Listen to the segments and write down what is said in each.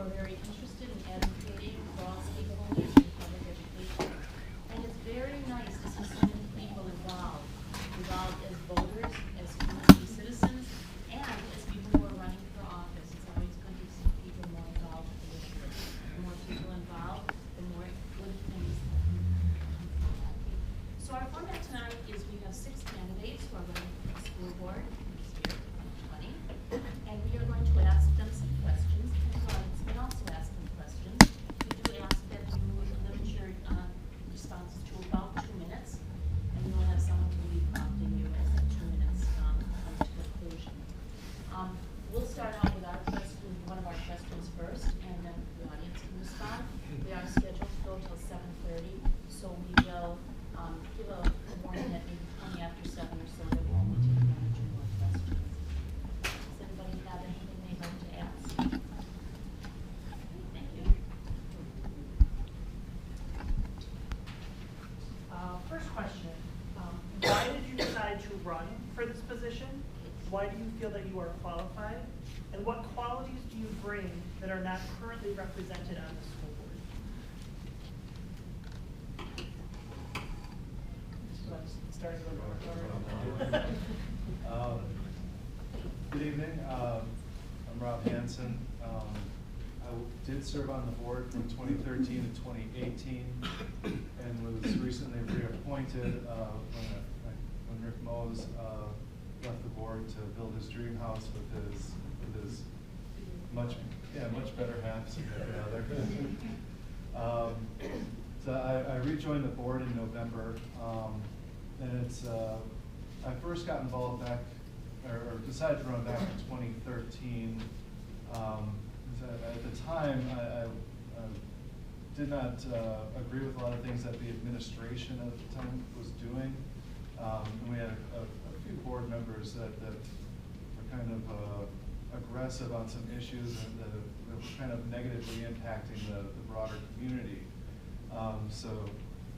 are very interested in advocating for all stakeholders in public education. And it's very nice to see so many people involved as voters, as community citizens, and as people who are running for office. It's always good to see people more involved in the district. The more people involved, the more good things happen. So our format tonight is we have 6 candidates who are running for the school board this year, 2020, and we are going to ask them some questions, and the audience may also ask them questions. We do ask that you limit your responses to about 2 minutes, and you will have someone who will be prompting you as that 2 minutes comes to conclusion. We'll start out with one of our questions first, and then the audience can respond. We are scheduled to go till 7:30, so we will give a warning at maybe 20 after 7 or so that we will take 1 or 2 more questions. Does anybody have anything they'd like to ask? Thank you. First question, why did you decide to run for this position? Why do you feel that you are qualified? And what qualities do you bring that are not currently represented on the school board? Starting with Good evening. I'm Rob Hansen. I did serve on the board from 2013 to 2018 and was recently reappointed when Rick Mose left the board to build his dream house with his much better half significant other. So I rejoined the board in November, and it's I first got involved back, or decided to run back in 2013. At the time, I did not agree with a lot of things that the administration at the time was doing. And we had a few board members that were kind of aggressive on some issues and that were kind of negatively impacting the broader community. So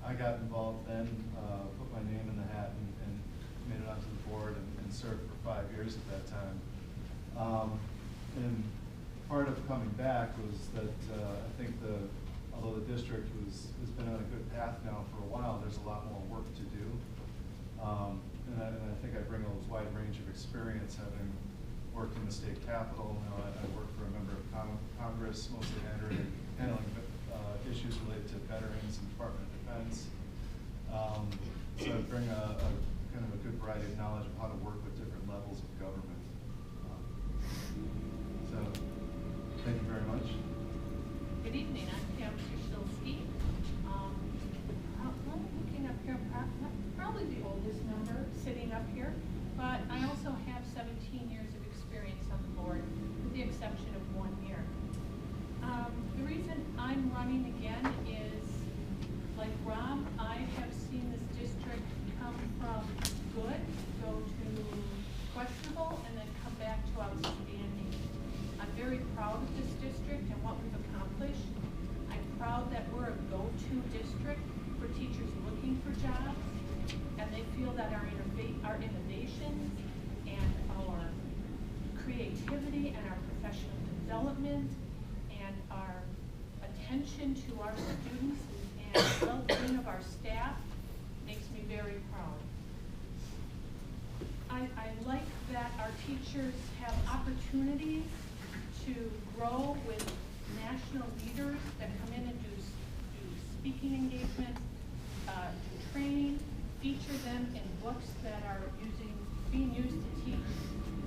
I got involved then, put my name in the hat and made it onto the board and served for 5 years at that time. And part of coming back was that I think although the district has been on a good path now for a while, there's a lot more work to do. And I think I bring a wide range of experience, having worked in the state capitol. I work for a member of Congress, mostly handling issues related to veterans and Department of Defense. So I bring a kind of a good variety of knowledge of how to work with different levels of government. So thank you very much. Good evening, I'm Pam Krzyzewski. Looking up here, probably the oldest member sitting up here, but I also have 17 years of experience on the board, with the exception of 1 year. The reason I'm running again is, like Rob, I have seen this district come from good, go to questionable, and then come back to outstanding. I'm very proud of this district and what we've accomplished. I'm proud that we're a go-to district for teachers looking for jobs, and they feel that our innovations and our creativity and our professional development and our attention to our students and well-being of our staff makes me very proud. I like that our teachers have opportunities to grow with national leaders that come in and do speaking engagements, do training, feature them in books that are being used to teach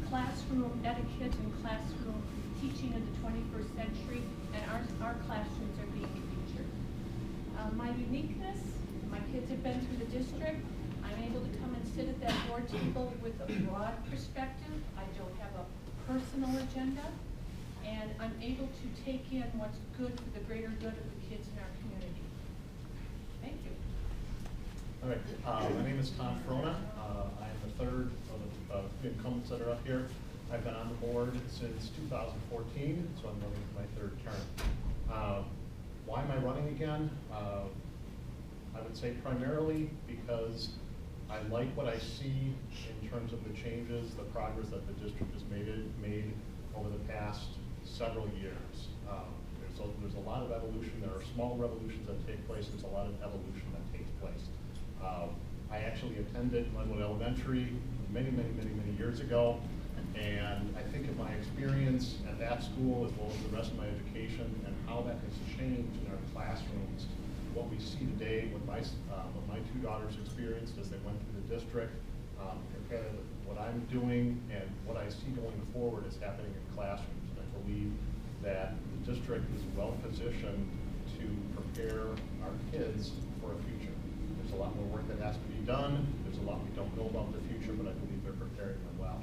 classroom etiquette and classroom teaching in the 21st century, and our classrooms are being featured. My uniqueness, my kids have been through the district. I'm able to come and sit at that board table with a broad perspective. I don't have a personal agenda, and I'm able to take in what's good for the greater good of the kids in our community. Thank you. All right, my name is Tom Frona. I'm the third of the incumbents that are up here. I've been on the board since 2014, so I'm running for my 3rd term. Why am I running again? I would say primarily because I like what I see in terms of the changes, the progress that the district has made over the past several years. So there's a lot of evolution. There are small revolutions that take place. There's a lot of evolution that takes place. I actually attended Glenwood Elementary many years ago, and I think of my experience at that school as well as the rest of my education and how that has changed in our classrooms. What we see today, what my two daughters experienced as they went through the district, compared to what I'm doing and what I see going forward is happening in classrooms. And I believe that the district is well positioned to prepare our kids for a future. There's a lot more work that has to be done. There's a lot we don't know about the future, but I believe they're preparing them well.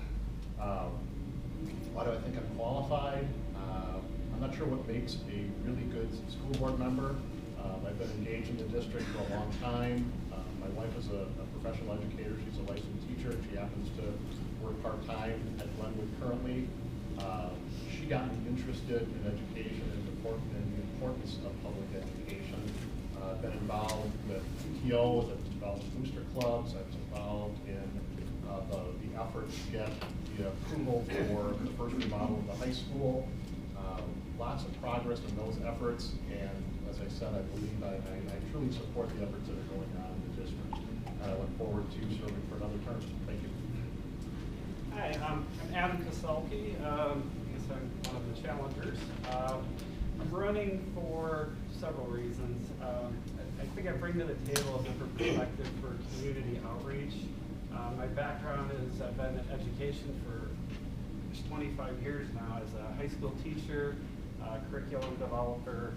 Why do I think I'm qualified? I'm not sure what makes a really good school board member. I've been engaged in the district for a long time. My wife is a professional educator. She's a licensed teacher. She happens to work part-time at Glenwood currently. She got me interested in education and the importance of public education. I've been involved with PTOs, I've been involved with booster clubs, I've been involved in the effort to get the approval for the first remodel of the high school. Lots of progress in those efforts, and as I said, I believe I truly support the efforts that are going on in the district. And I look forward to serving for another term. Thank you. Hi, I'm Adam Kasalki. I guess I'm one of the challengers. I'm running for several reasons. I think I bring to the table a different perspective for community outreach. My background is I've been in education for 25 years now as a high school teacher, curriculum developer.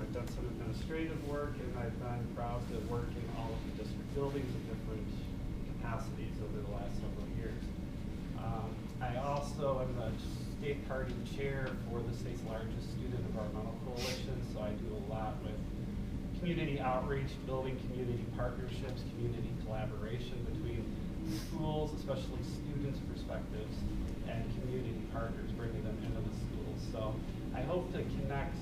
I've done some administrative work, and I've been proud to work in all of the district buildings in different capacities over the last several years. I also am the state party chair for the state's largest student environmental coalition, so I do a lot with community outreach, building community partnerships, community collaboration between schools, especially students' perspectives, and community partners, bringing them into the schools. So I hope to connect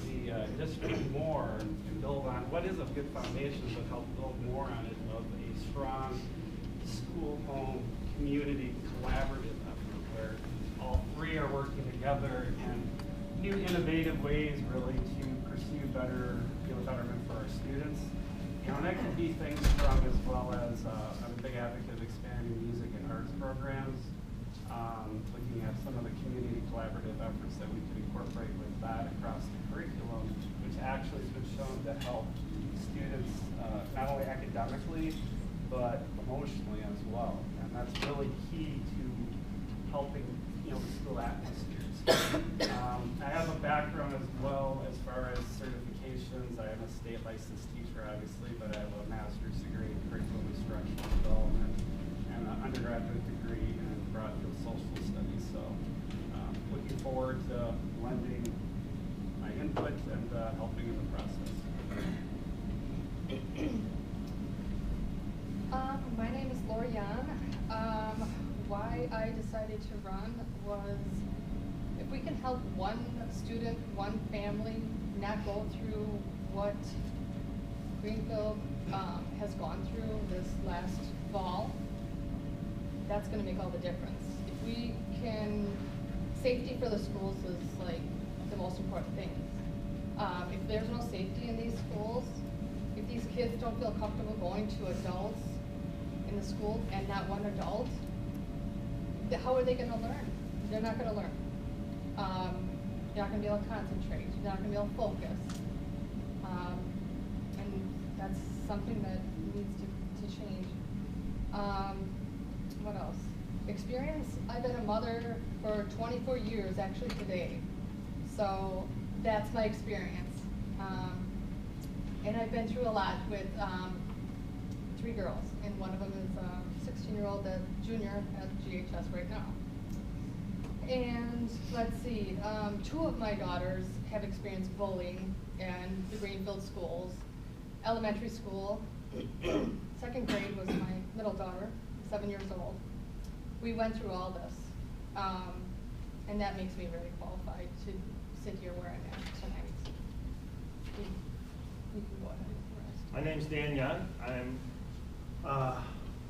the district more and build on what is a good foundation, but help build more on it of a strong school, home, community collaborative effort where all three are working together in new innovative ways really to pursue better, betterment for our students. You know, and that can be things from as well as I'm a big advocate of expanding music and arts programs, looking at some of the community collaborative efforts that we can incorporate with that across the curriculum, which actually has been shown to help students not only academically, but emotionally as well. And that's really key to helping, the school atmospheres. I have a background as well as far as certifications. I am a state licensed teacher, obviously, but I have a master's degree in curriculum instructional development and an undergraduate degree in broadfield social studies. So looking forward to lending my input and helping in the process. My name is Lorianne. Why I decided to run was if we can help one student, one family not go through what Greenfield has gone through this last fall, that's going to make all the difference. If we can, safety for the schools is like the most important thing. If there's no safety in these schools, if these kids don't feel comfortable going to adults in the school and not one adult, how are they going to learn? They're not going to learn. You're not going to be able to concentrate. You're not going to be able to focus. And that's something that needs to change. What else? Experience, I've been a mother for 24 years, actually today. So that's my experience. And I've been through a lot with 3 girls, and one of them is a 16-year-old junior at GHS right now. And let's see, 2 of my daughters have experienced bullying in the Greenfield schools. Elementary school, 2nd grade was my middle daughter, 7 years old. We went through all this, and that makes me very qualified to sit here where I'm at tonight. You can go ahead with the rest. My name's Dan Young. I'm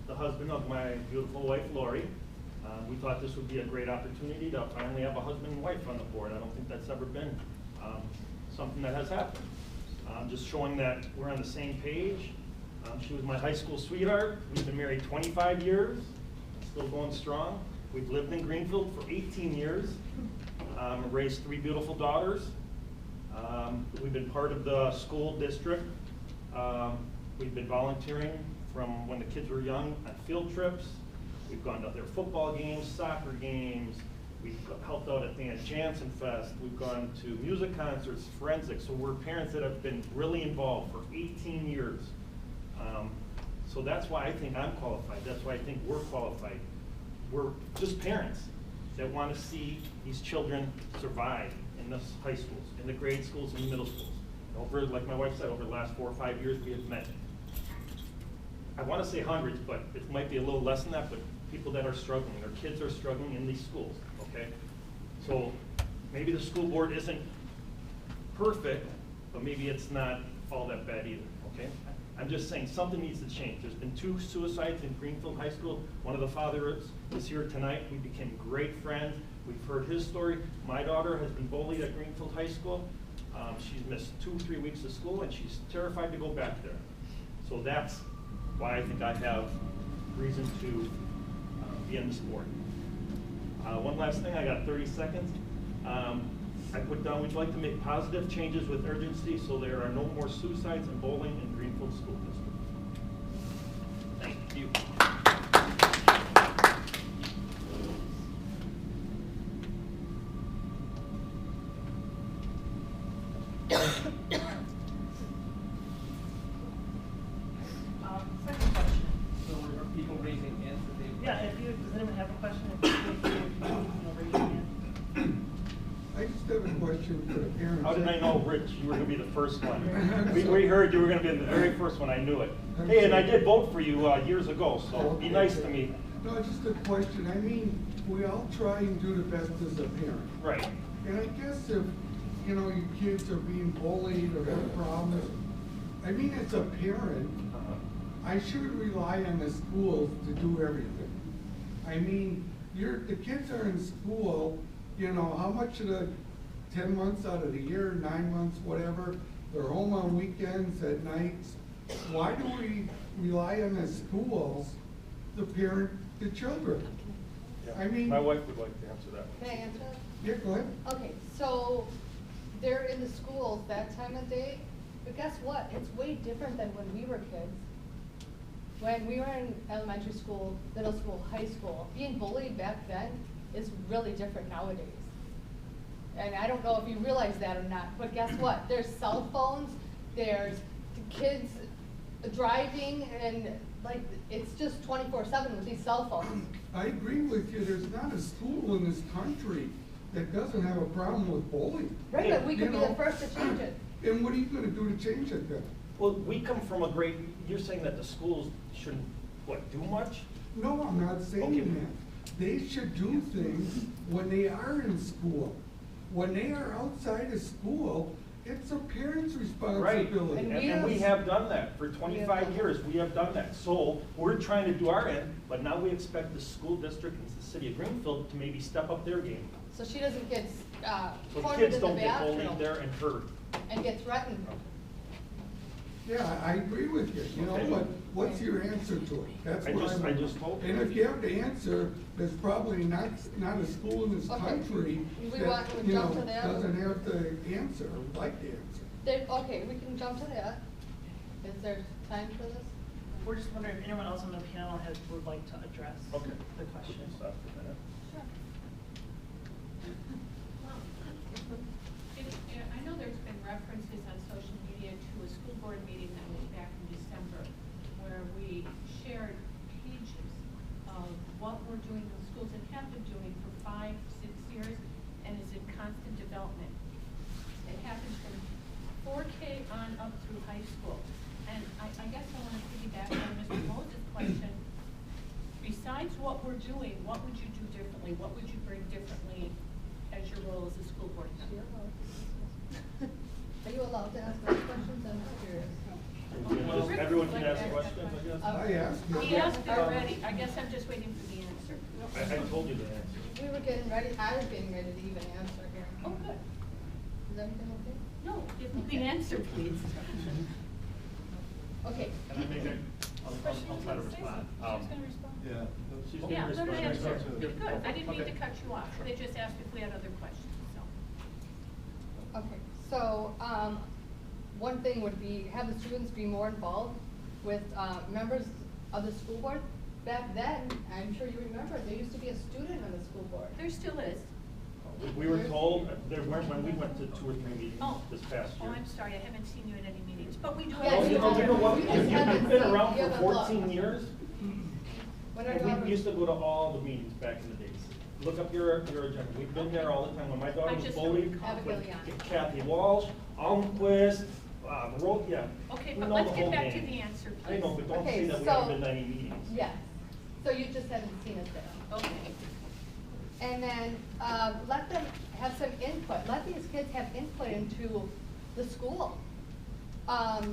the husband of my beautiful wife, Lori. We thought this would be a great opportunity to finally have a husband and wife on the board. I don't think that's ever been something that has happened. Just showing that we're on the same page. She was my high school sweetheart. We've been married 25 years, still going strong. We've lived in Greenfield for 18 years, raised 3 beautiful daughters. We've been part of the school district. We've been volunteering from when the kids were young on field trips. We've gone to their football games, soccer games. We've helped out at the Aunt Jansen Fest. We've gone to music concerts, forensics. So we're parents that have been really involved for 18 years. So that's why I think I'm qualified. That's why I think we're qualified. We're just parents that want to see these children survive in the high schools, in the grade schools, and the middle schools. Over, like my wife said, over the last 4 or 5 years, we have met, I want to say hundreds, but it might be a little less than that, but people that are struggling, their kids are struggling in these schools, okay? So maybe the school board isn't perfect, but maybe it's not all that bad either, okay? I'm just saying something needs to change. There's been 2 suicides in Greenfield High School. One of the fathers is here tonight. We became great friends. We've heard his story. My daughter has been bullied at Greenfield High School. She's missed 2 or 3 weeks of school, and she's terrified to go back there. So that's why I think I have reason to be on this board. One last thing, I got 30 seconds. I put down, we'd like to make positive changes with urgency so there are no more suicides and bullying in Greenfield School District. Thank you. Second question. So are people raising hands that they? Yeah, does anyone have a question? Raise your hand. I just have a question for the parents. How did I know, Rich, you were gonna be the first one? We heard you were gonna be the very first one, I knew it. Hey, and I did vote for you years ago, so be nice to me. No, just a question. I mean, we all try and do the best as a parent. Right. And I guess if, you know, your kids are being bullied or have problems, I mean, as a parent, I shouldn't rely on the schools to do everything. I mean, the kids are in school, you know, how much of the 10 months out of the year, 9 months, whatever, they're home on weekends, at nights. Why do we rely on the schools to parent the children? I mean. My wife would like to answer that one. Can I answer that? Yeah, go ahead. Okay, so they're in the schools that time of day, but guess what? It's way different than when we were kids. When we were in elementary school, middle school, high school, being bullied back then is really different nowadays. And I don't know if you realize that or not, but guess what? There's cell phones, there's kids driving, and like, it's just 24/7 with these cell phones. I agree with you. There's not a school in this country that doesn't have a problem with bullying. Right, but we You could be know, the first to change it. And what are you gonna do to change it then? Well, we come from a great, you're saying that the schools shouldn't, what, do much? No, I'm not saying Okay. that. They should do things when they are in school. When they are outside of school, it's a parent's Right, responsibility. and we have done that for 25 years, we have done that. So we're trying to do our end, but now we expect the school district and the city of Greenfield to maybe step up their game. So she doesn't get So cornered kids in the don't get bullied bathroom there and hurt. and get threatened. Yeah, I agree with you. You know, Okay. but what's your answer to it? That's I what just- I'm. I just told you. And if you have the answer, there's probably not a school in this Okay. country We want that, to you know, jump to that? doesn't have the answer, or like the answer. Okay, we can jump to that. Is there time for this? We're just wondering if anyone else on the panel would like to address Okay. the question. Stop for a minute. Sure. I know there's been references on social media to a school board meeting that was back in December, where we shared pages of what we're doing in the schools and have been doing for 5, 6 years, and is in constant development. It happens from 4K on up through high school. And I guess I want to piggyback on Mr. Moses' question. Besides what we're doing, what would you do differently? What would you bring differently as your role as a school board member? Are you allowed to ask those questions? I'm curious. Everyone can ask questions, I guess. I asked you. He asked it already. I guess I'm just waiting for the answer. I told you the answer. We were getting ready, I was getting ready to even answer here. Oh, good. Is everything the answer, please. Okay. Can I make it? I'll try to respond. She was gonna respond. Yeah. She's Yeah, gonna let her respond. answer. Good, I didn't mean to Okay. cut you off. They just asked if we had other questions, so. Okay, so, one thing would be have the students be more involved with, members of the school board. Back then, I'm sure you remember, there used to be a student on the school board. There still is. We were told, there weren't when we went to 2 or 3 meetings Oh. this past year. Oh, I'm sorry, I haven't seen you at any meetings, but we do. Yes, Oh, you know what, We just haven't you've been seen- around you for haven't looked. 14 years. When our And daughter- we used to go to all the meetings back in the days. Look up your agenda. We've been there all the time. When my daughter I was just bullied, don't- Abigail with Young. Kathy Walsh, Almquist, yeah. Okay, We but know let's the get whole back to game. the answer, I know, please. but don't Okay, say that we so- haven't been to any meetings. Yes, so you just haven't seen us there. Okay. And then, let them have some input, let these kids have input into the school. Have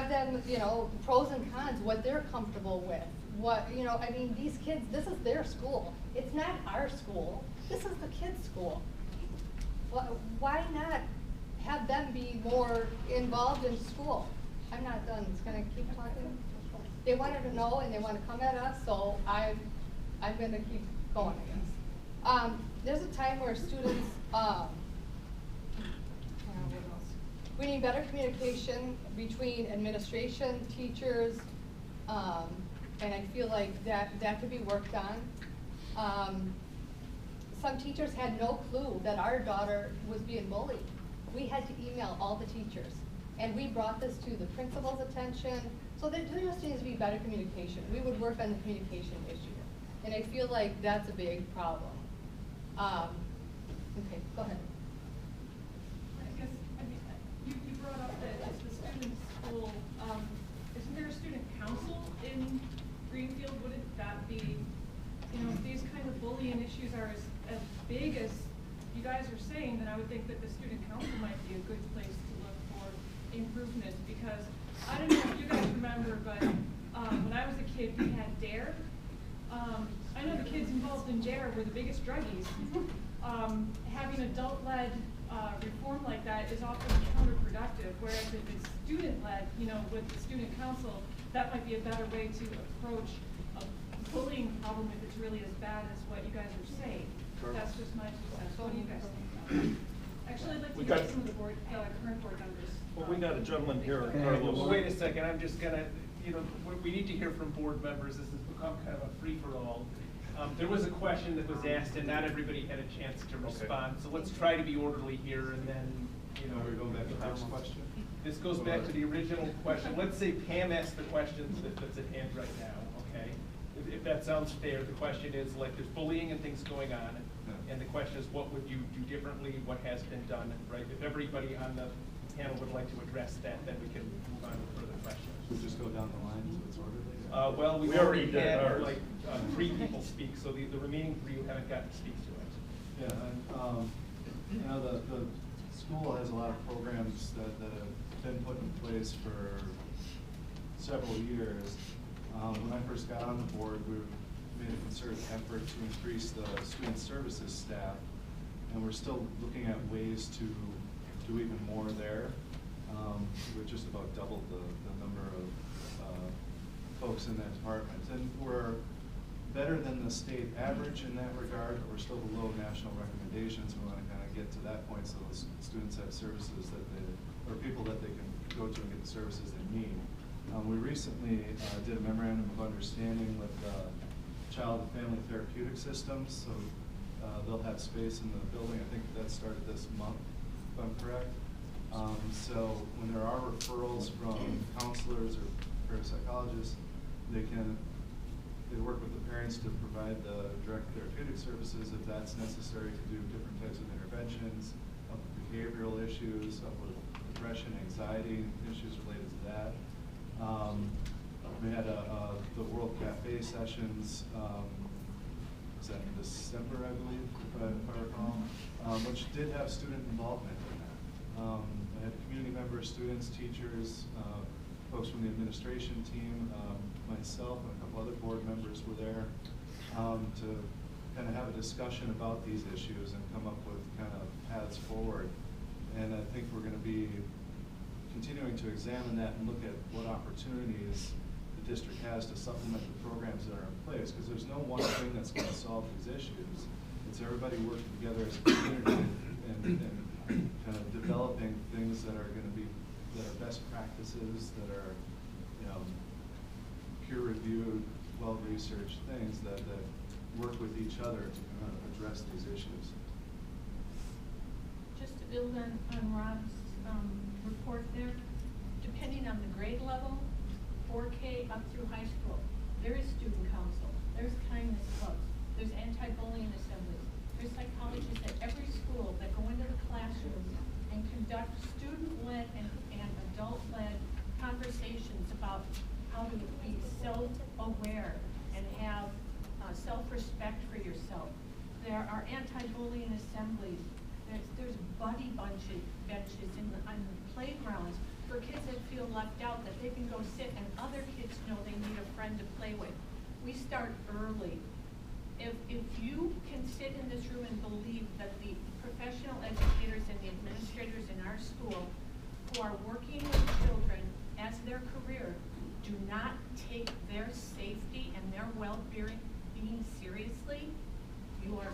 them, you know, pros and cons, what they're comfortable with, what, you know, I mean, these kids, this is their school. It's not our school, this is the kids' school. Why not have them be more involved in school? I'm not done, it's gonna keep talking. They wanted to know and they wanna come at us, so I'm gonna keep going, I guess. There's a time where students, what else? We need better communication between administration, teachers, and I feel like that could be worked on. Some teachers had no clue that our daughter was being bullied. We had to email all the teachers, and we brought this to the principal's attention, so there just needs to be better communication. We would work on the communication issue, and I feel like that's a big problem. Okay, go ahead. I guess, I mean, you brought up that it's the student school, isn't there a student council in Greenfield? Wouldn't that be, you know, if these kind of bullying issues are as big as you guys are saying, then I would think that the student council might be a good place to look for improvement, because I don't know if you guys remember, but, when I was a kid, we had DARE. I know the kids involved in DARE were the biggest druggies. Having adult-led reform like that is often counterproductive, whereas if it's student-led, you know, with the student council, that might be a better way to approach a bullying problem if it's really as bad as what you guys are saying. That's just my 2 cents. What do you guys think about that? Actually, I'd like to hear some of the current board members. Well, we got a gentleman here, Well, Carlos. wait a second, I'm just gonna, you know, we need to hear from board members, this has become kind of a free-for-all. There was a question that was asked and not everybody had a chance to respond, so let's try to be orderly here and then, you know. We're going back to Pam's question? This goes back to the original question. Let's say Pam asked the questions that's at hand right now, okay? If that sounds fair, the question is, like, there's bullying and things going on, and the question is, what would you do differently, what has been done, right? If everybody on the panel would like to address that, then we can move on to further questions. Should we just go down the line so it's orderly? Well, we We already already did had, ours. like, 3 people speak, so the remaining 3 who haven't gotten to speak to it. Yeah, and, you know, the school has a lot of programs that have been put in place for several years. When I first got on the board, we made a concerted effort to increase the student services staff, and we're still looking at ways to do even more there. We've just about doubled the number of folks in that department, and we're better than the state average in that regard, but we're still below national recommendations. We want to kind of get to that point so those students have services that they, or people that they can go to and get the services they need. We recently did a memorandum of understanding with Child and Family Therapeutic Systems, so they'll have space in the building. I think that started this month, if I'm correct. So when there are referrals from counselors or parapsychologists, they work with the parents to provide the direct therapeutic services if that's necessary to do different types of interventions, help with behavioral issues, help with depression, anxiety, issues related to that. We had the World Cafe sessions, was that in December, I believe, if I recall, which did have student involvement in that. I had community members, students, teachers, folks from the administration team, myself and a couple other board members were there to kind of have a discussion about these issues and come up with kind of paths forward. And I think we're gonna be continuing to examine that and look at what opportunities the district has to supplement the programs that are in place, because there's no one thing that's gonna solve these issues. It's everybody working together as a community and kind of developing things that are gonna be, that are best practices, that are, you know, peer-reviewed, well-researched things that work with each other to kind of address these issues. Just to build on Rob's report there, depending on the grade level, 4K up through high school, there is student council, there's kindness clubs, there's anti-bullying assemblies, there's psychologists at every school that go into the classroom and conduct student-led and adult-led conversations about how to be self-aware and have self-respect for yourself. There are anti-bullying assemblies. There's buddy benches on the playgrounds for kids that feel left out, that they can go sit and other kids know they need a friend to play with. We start early. If you can sit in this room and believe that the professional educators and the administrators in our school who are working with children as their career do not take their safety and their well-being seriously, you are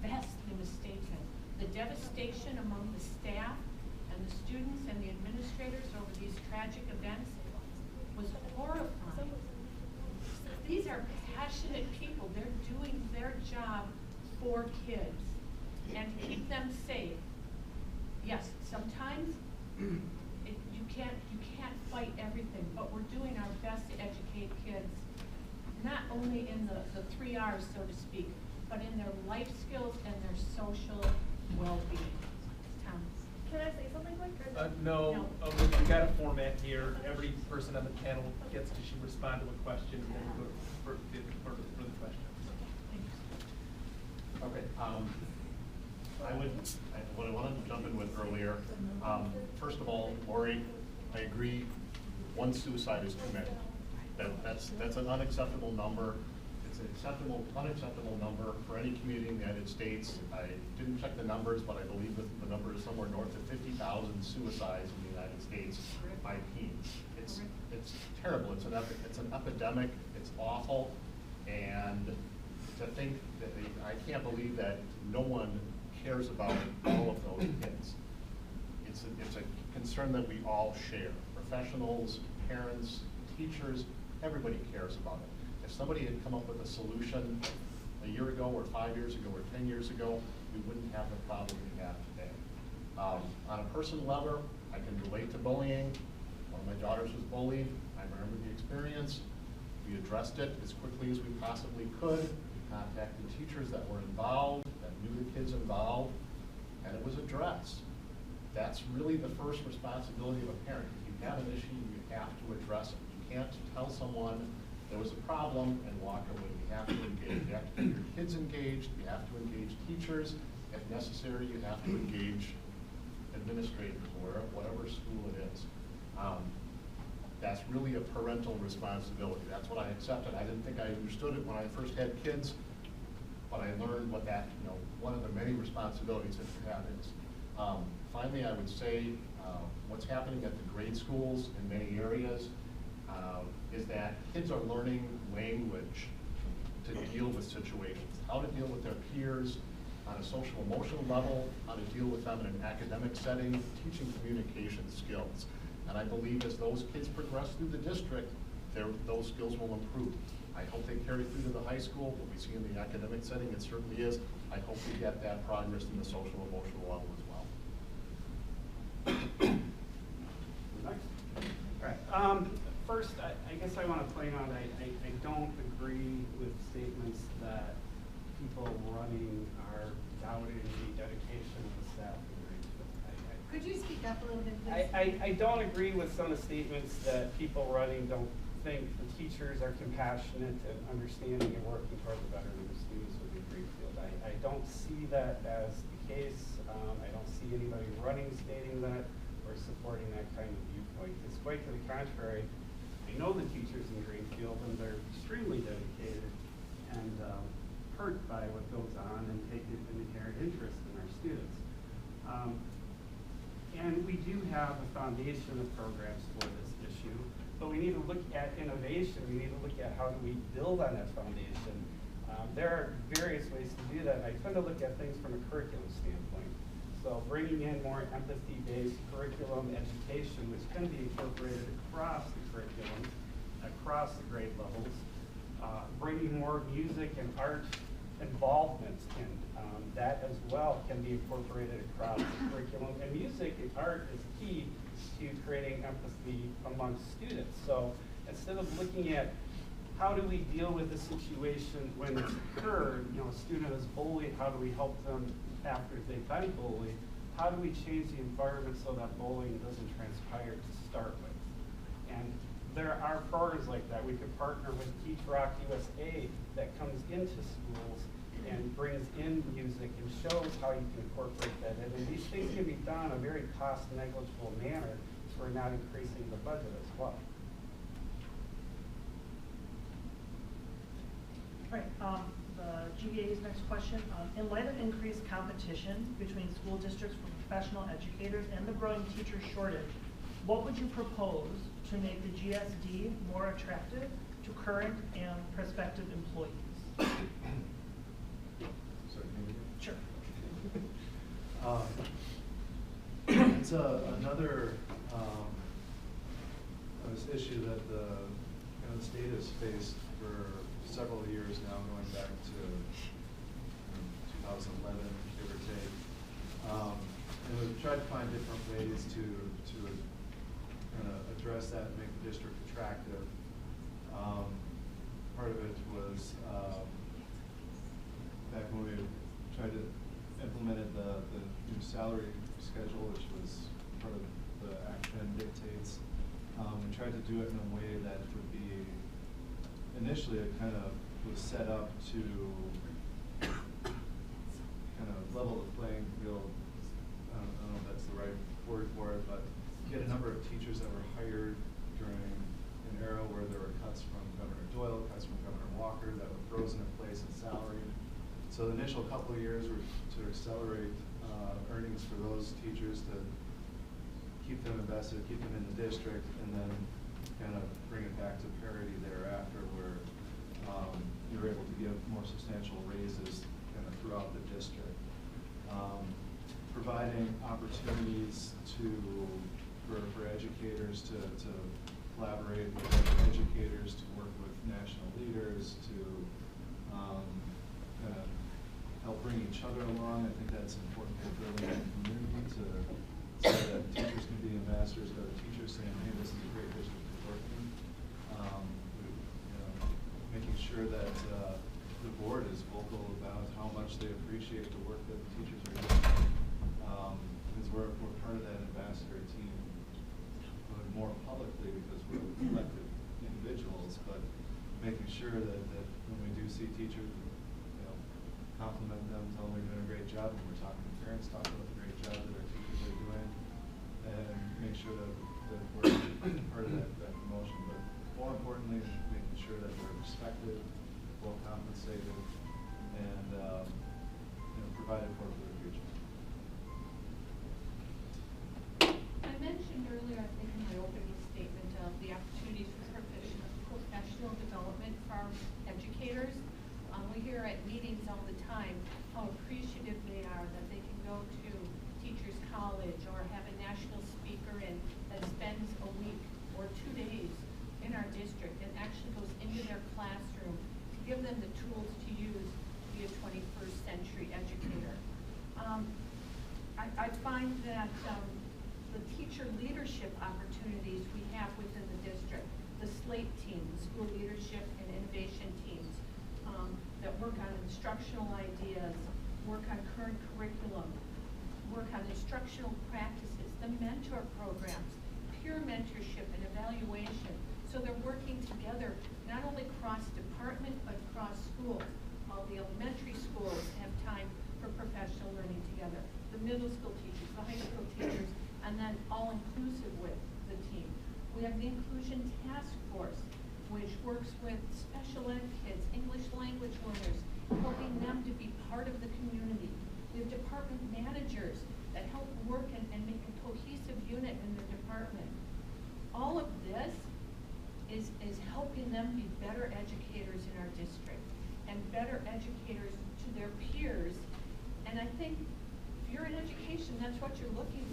vastly mistaken. The devastation among the staff and the students and the administrators over these tragic events was horrifying. These are passionate people. They're doing their job for kids and to keep them safe. Yes, sometimes you can't fight everything, but we're doing our best to educate kids, not only in the 3 R's, so to speak, but in their life skills and their social well-being. Thomas. Can I say something quick? No, we've got a format here. Every person on the panel gets to respond to a question, and then we go for the questions. Okay, what I wanted to jump in with earlier, first of all, Lori, I agree, one suicide is too many. That's an unacceptable number. It's an unacceptable number for any community in the United States. I didn't check the numbers, but I believe that the number is somewhere north of 50,000 suicides in the United States by teens. It's terrible. It's an epidemic. It's awful. And to think that I can't believe that no one cares about all of those kids. It's a concern that we all share. Professionals, parents, teachers, everybody cares about it. If somebody had come up with a solution a year ago or 5 years ago or 10 years ago, we wouldn't have the problem we have today. On a personal level, I can relate to bullying. One of my daughters was bullied. I remember the experience. We addressed it as quickly as we possibly could. We contacted teachers that were involved, that knew the kids involved, and it was addressed. That's really the first responsibility of a parent. If you have an issue, you have to address it. You can't tell someone there was a problem and walk away. You have to engage. You have to get your kids engaged. You have to engage teachers. If necessary, you have to engage administrators or whatever school it is. That's really a parental responsibility. That's what I accepted. I didn't think I understood it when I first had kids, but I learned what that, one of the many responsibilities that you have is. Finally, I would say what's happening at the grade schools in many areas is that kids are learning language to deal with situations, how to deal with their peers on a social emotional level, how to deal with them in an academic setting, teaching communication skills. And I believe as those kids progress through the district, those skills will improve. I hope they carry through to the high school. What we see in the academic setting, it certainly is. I hope we get that progress in the social emotional level as well. Next. All right. First, I guess I want to point out I don't agree with statements that people running are doubting the dedication of the staff. Could you speak up a little bit, please? I don't agree with some of the statements that people running don't think the teachers are compassionate and understanding and working toward the betterment of the students within Greenfield. I don't see that as the case. I don't see anybody running stating that or supporting that kind of viewpoint. It's quite to the contrary. I know the teachers in Greenfield, and they're extremely dedicated and hurt by what goes on and take an inherent interest in our students. And we do have a foundation of programs for this issue, but we need to look at innovation. We need to look at how do we build on that foundation. There are various ways to do that, and I tend to look at things from a curriculum standpoint. So bringing in more empathy-based curriculum education, which can be incorporated across the curriculum, across the grade levels, bringing more music and art involvement in. That as well can be incorporated across the curriculum. And music and art is key to creating empathy among students. So instead of looking at how do we deal with the situation when it's occurred, you know, a student is bullied, how do we help them after they've been bullied? How do we change the environment so that bullying doesn't transpire to start with? And there are programs like that. We could partner with Teach Rock USA that comes into schools and brings in music and shows how you can incorporate that in. And these things can be done in a very cost negligible manner, so we're not increasing the budget as well. All right, the GBA's next question. In light of increased competition between school districts for professional educators and the growing teacher shortage, what would you propose to make the GSD more attractive to current and prospective employees? Sure. It's another issue that the state has faced for several years now, going back to 2011, give or take. And we've tried to find different ways to kind of address that and make the district attractive. Part of it was back when we tried to implemented the new salary schedule, which was part of the action dictates. We tried to do it in a way that would be, initially it kind of was set up to kind of level the playing field. I don't know if that's the right word for it, but get a number of teachers that were hired during an era where there were cuts from Governor Doyle, cuts from Governor Walker that were frozen in place in salary. So the initial couple of years were to accelerate earnings for those teachers to keep them invested, keep them in the district, and then kind of bring it back to parity thereafter, where you were able to give more substantial raises kind of throughout the district. Providing opportunities for educators to collaborate with other educators, to work with national leaders, to kind of help bring each other along. I think that's important for building a community, so that teachers can be ambassadors of other teachers, saying, hey, this is a great district to work in. Making sure that the board is vocal about how much they appreciate the work that the teachers are doing. Because we're part of that ambassador team more publicly because we're elected individuals, but making sure that when we do see teachers, compliment them, tell them they're doing a great job. When we're talking to parents, talk about the great job that our teachers are doing, and make sure that we're part of that promotion. But more importantly, making sure that we're respected, well compensated, and provided for the future. I mentioned earlier, I think in my opening statement, the opportunities for professional development for our educators. We hear at meetings all the time how appreciative they are that they can go to Teachers College or have a national speaker in that spends a week or 2 days in our district and actually goes into their classroom to give them the tools to use to be a 21st century educator. I find that the teacher leadership opportunities we have within the district, the SLATE team, the school leadership and innovation teams, that work on instructional ideas, work on current curriculum, work on instructional practices, the mentor programs, peer mentorship and evaluation. So they're working together, not only cross-department, but cross-school. All the elementary schools have time for professional learning together. The middle school teachers, the high school teachers, and then all inclusive with the team. We have the Inclusion Task Force, which works with special ed kids, English language learners, helping them to be part of the community. We have department managers that help work and make a cohesive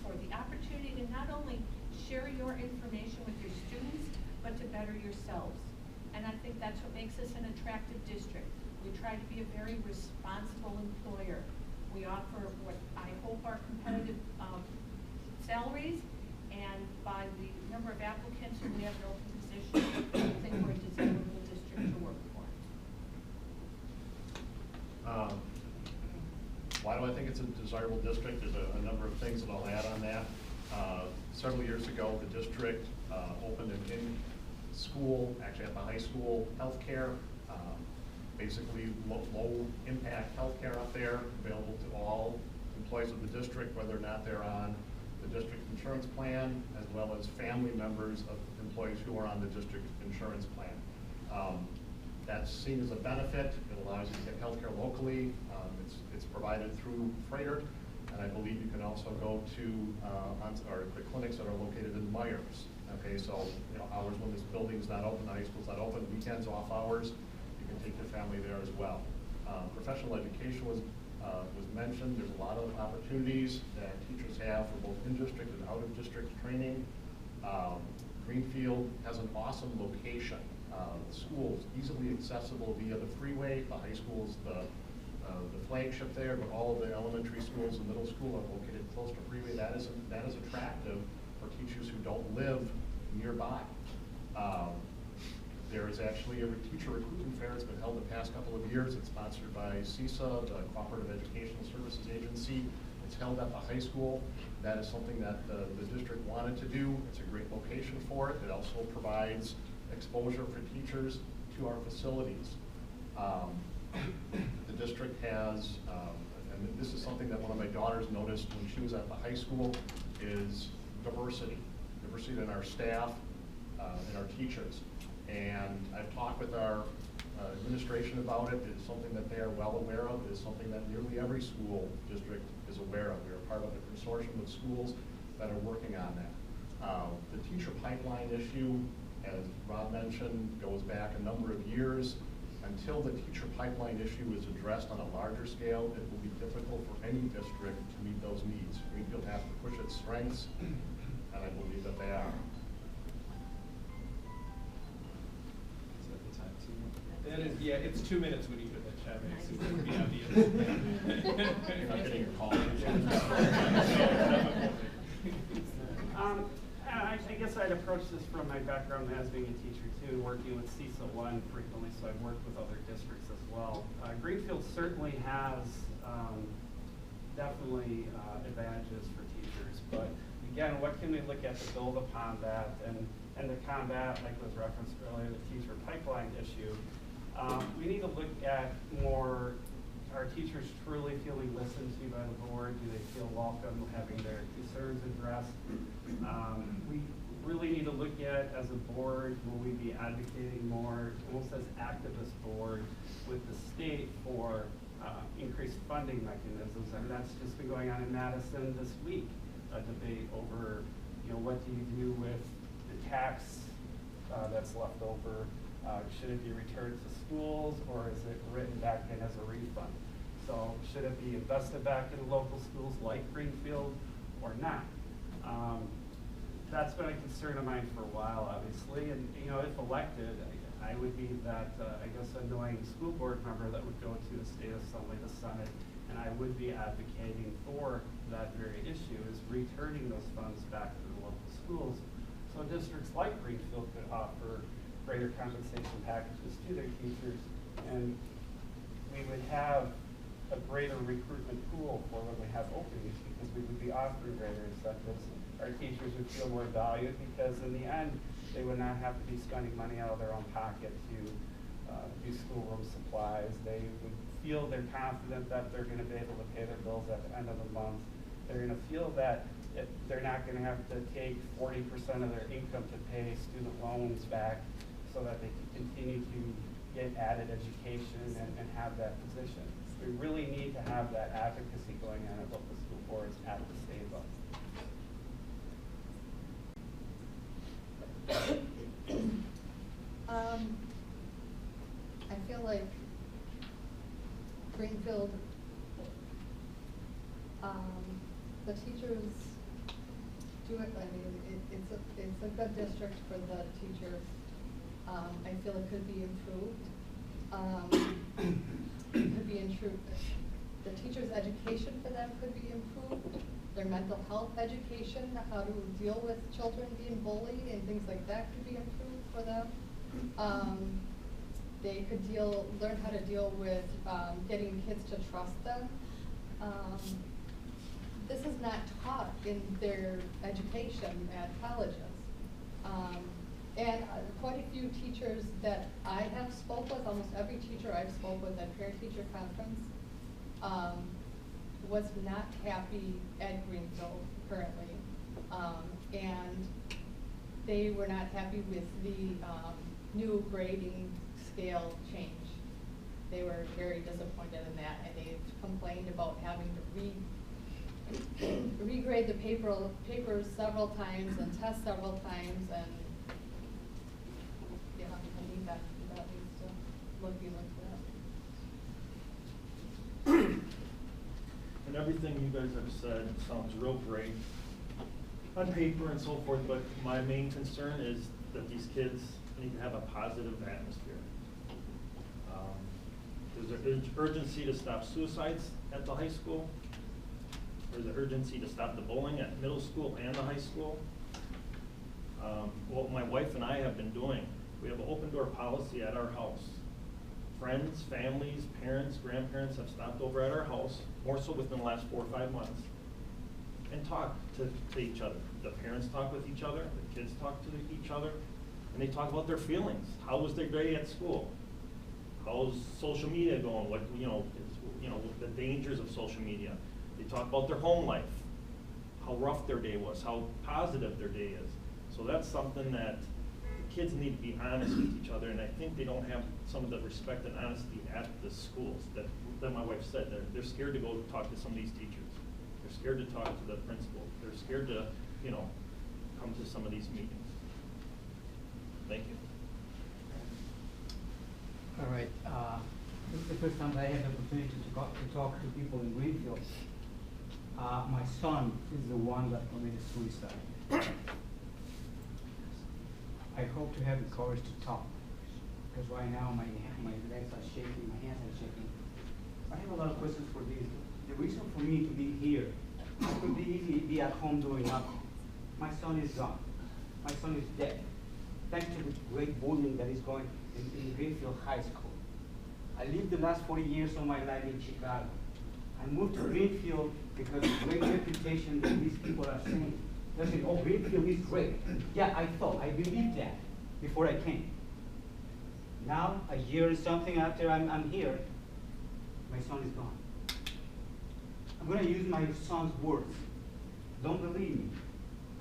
for, the opportunity to not only share your information with your students, but to better yourselves. And I think that's what makes us an attractive district. We try to be a very responsible employer. We offer what I hope are competitive salaries, and by the number of applicants who we have in open positions, I think we're a desirable district to work for. Why do I think it's a desirable district? There's a number of things that I'll add on that. Several years ago, the district opened an in-school, actually at the high school, healthcare. Basically low impact healthcare up there, available to all employees of the district, whether or not they're on the district insurance plan, as well as family members of employees who are on the district insurance plan. That's seen as a benefit. It allows you to get healthcare locally. It's provided through Freighter, and I believe you can also go to the clinics that are located in Myers. Okay, so hours when this building's not open, the high school's not open, weekends, off hours, you can take your family there as well. Professional education was mentioned. There's a lot of opportunities that teachers have for both in-district and out-of-district training. Greenfield has an awesome location. The school's easily accessible via the freeway. The high school's the flagship there, but all of the elementary schools and middle school are located close to freeway. That is attractive for teachers who don't live nearby. There is actually a teacher recruitment fair. It's been held the past couple of years. It's sponsored by CISA, the Cooperative Educational Services Agency. It's held at the high school. That is something that the district wanted to do. It's a great location for it. It also provides exposure for teachers to our facilities. The district has, and this is something that one of my daughters noticed when she was at the high school, is diversity. Diversity in our staff, in our teachers. And I've talked with our administration about it. It's something that they are well aware of. It's something that nearly every school district is aware of. We are part of a consortium of schools that are working on that. The teacher pipeline issue, as Rob mentioned, goes back a number of years. Until the teacher pipeline issue is addressed on a larger scale, it will be difficult for any district to meet those needs. Greenfield has to push its strengths, and I believe that they are. That is, yeah, it's 2 minutes when you put that chat in, so it would be obvious. You're not getting your call. I guess I'd approach this from my background as being a teacher too, working with CISA 1 frequently, so I've worked with other districts as well. Greenfield certainly has definitely advantages for teachers, but again, what can we look at to build upon that and to combat, like was referenced earlier, the teacher pipeline issue? We need to look at more, are teachers truly feeling listened to by the board? Do they feel welcome, having their concerns addressed? We really need to look at, as a board, will we be advocating more, almost as activist board, with the state for increased funding mechanisms? And that's just been going on in Madison this week, a debate over, what do you do with the tax that's left over? Should it be returned to schools, or is it written back in as a refund? So should it be invested back in local schools like Greenfield or not? That's been a concern of mine for a while, obviously, and if elected, I would be that, I guess, annoying school board member that would go to the state assembly, the Senate, and I would be advocating for that very issue, is returning those funds back to the local schools. So districts like Greenfield could offer greater compensation packages to their teachers, and we would have a greater recruitment pool for when we have openings, because we would be offering greater incentives. Our teachers would feel more valued, because in the end, they would not have to be spending money out of their own pocket to do schoolroom supplies. They would feel they're confident that they're going to be able to pay their bills at the end of the month. They're going to feel that they're not going to have to take 40% of their income to pay student loans back, so that they can continue to get added education and have that position. We really need to have that advocacy going on at local school boards at the state level. I feel like Greenfield, the teachers do it, I mean, it's a good district for the teachers. I feel it could be improved. It could be improved. The teachers' education for them could be improved. Their mental health education, how to deal with children being bullied and things like that could be improved for them. They could learn how to deal with getting kids to trust them. This is not taught in their education at colleges. And quite a few teachers that I have spoke with, almost every teacher I've spoke with at parent-teacher conference, was not happy at Greenfield currently. And they were not happy with the new grading scale change. They were very disappointed in that, and they complained about having to regrade the papers several times and test several times, and yeah, I think that needs to be looked at. And everything you guys have said sounds real great on paper and so forth, but my main concern is that these kids need to have a positive atmosphere. There's an urgency to stop suicides at the high school. There's an urgency to stop the bullying at middle school and the high school. What my wife and I have been doing, we have an open door policy at our house. Friends, families, parents, grandparents have stopped over at our house, more so within the last 4 or 5 months, and talk to each other. The parents talk with each other, the kids talk to each other, and they talk about their feelings. How was their day at school? How's social media going? What, the dangers of social media. They talk about their home life, how rough their day was, how positive their day is. So that's something that the kids need to be honest with each other, and I think they don't have some of the respect and honesty at the schools that my wife said. They're scared to go talk to some of these teachers. They're scared to talk to the principal. They're scared to, come to some of these meetings. Thank you. All right. This is the first time that I had the opportunity to talk to people in Greenfield. My son is the one that committed suicide. I hope to have the courage to talk, because right now my legs are shaking, my hands are shaking. I have a lot of questions for this. The reason for me to be here, I could be at home doing nothing. My son is gone. My son is dead. Thanks to the great bullying that is going in Greenfield High School. I lived the last 40 years of my life in Chicago. I moved to Greenfield because of the great reputation that these people are saying. They're saying, oh, Greenfield is great. Yeah, I believed that before I came. Now, a year and something after I'm here, my son is gone. I'm going to use my son's words. Don't believe me.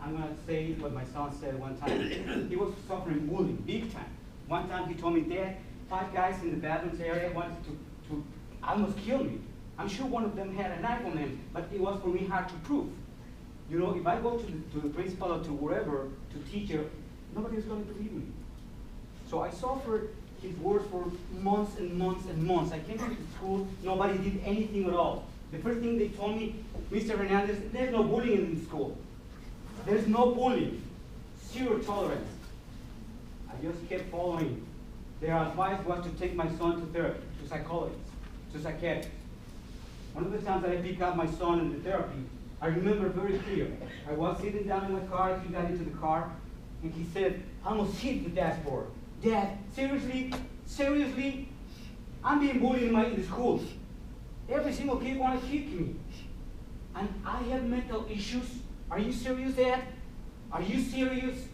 I'm going to say what my son said one time. He was suffering bullying, big time. One time he told me, Dad, 5 guys in the bathrooms area wanted to almost kill me. I'm sure one of them had a knife on him, but it was for me hard to prove. If I go to the principal or to wherever, to teacher, nobody's going to believe me. So I suffered his words for months and months and months. I came to the school, nobody did anything at all. The first thing they told me, Mr. Hernandez, there's no bullying in the school. There's no bullying, 0 tolerance. I just kept following. Their advice was to take my son to therapy, to psychologists, to psychiatrists. One of the times that I picked up my son in the therapy, I remember very clear. I was sitting down in my car, he got into the car, and he said, I almost hit the dashboard. Dad, seriously, I'm being bullied in the school. Every single kid wants to kick me. And I have mental issues. Are you serious, Dad? Are you serious?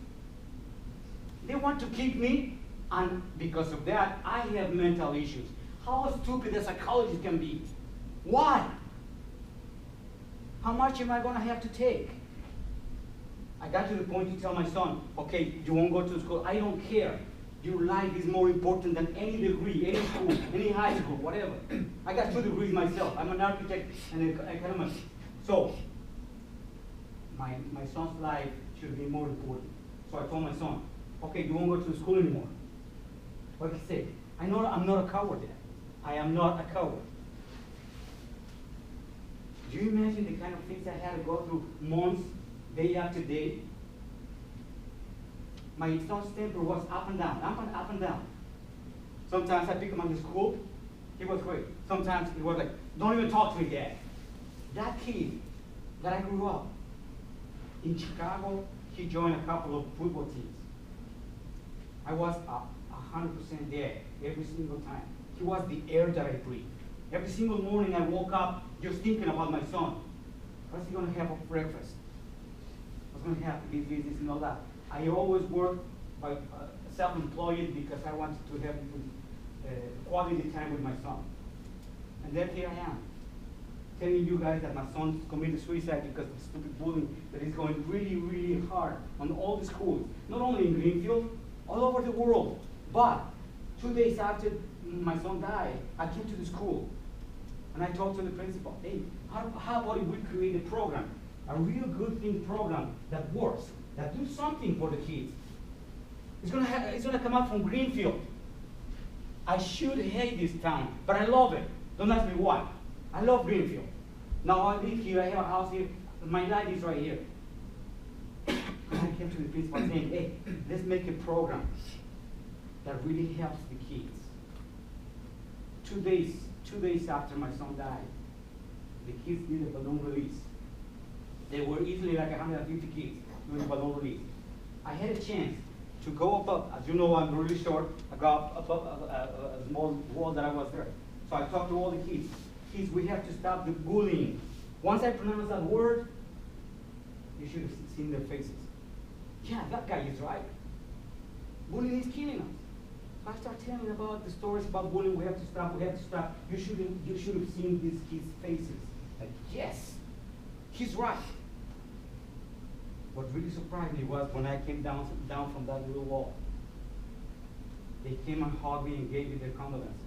They want to kick me, and because of that, I have mental issues. How stupid a psychologist can be. Why? How much am I going to have to take? I got to the point to tell my son, okay, you won't go to school. I don't care. Your life is more important than any degree, any school, any high school, whatever. I got 2 degrees myself. I'm an architect and an economist. So, my son's life should be more important. So I told my son, okay, you won't go to school anymore. What he said, I'm not a coward, Dad. I am not a coward. Do you imagine the kind of things I had to go through months day after day. My son's temper was up and down, up and down. Sometimes I pick him up in school, he was great. Sometimes he was like, don't even talk to me, Dad. That kid that I grew up in Chicago, he joined a couple of football teams. I was 100% there every single time. He was the air that I breathed. Every single morning I woke up just thinking about my son. What's he gonna have for breakfast? What's gonna have this and all that? I always worked by self-employed because I wanted to have quality time with my son. And then here I am, telling you guys that my son committed suicide because of stupid bullying that is going really, really hard on all the schools, not only in Greenfield, all over the world. But 2 days after my son died, I came to the school and I talked to the principal, hey, how about if we create a program, a real good thing program that works, that do something for the kids. It's gonna come out from Greenfield. I should hate this town, but I love it. Don't ask me why. I love Greenfield. Now I live here, I have a house here, my life is right here. And I came to the principal saying, hey, let's make a program that really helps the kids. 2 days after my son died, the kids did a balloon release. There were easily like 150 kids doing a balloon release. I had a chance to go up, as you know, I'm really short. I got up a small wall that I was there. So I talked to all the kids. Kids, we have to stop the bullying. Once I pronounced that word, you should have seen their faces. Yeah, that guy is right. Bullying is killing us. So I start telling about the stories about bullying. We have to stop. We have to stop. You should have seen these kids' faces. Like, yes, he's right. What really surprised me was when I came down from that little wall. They came and hugged me and gave me their condolences.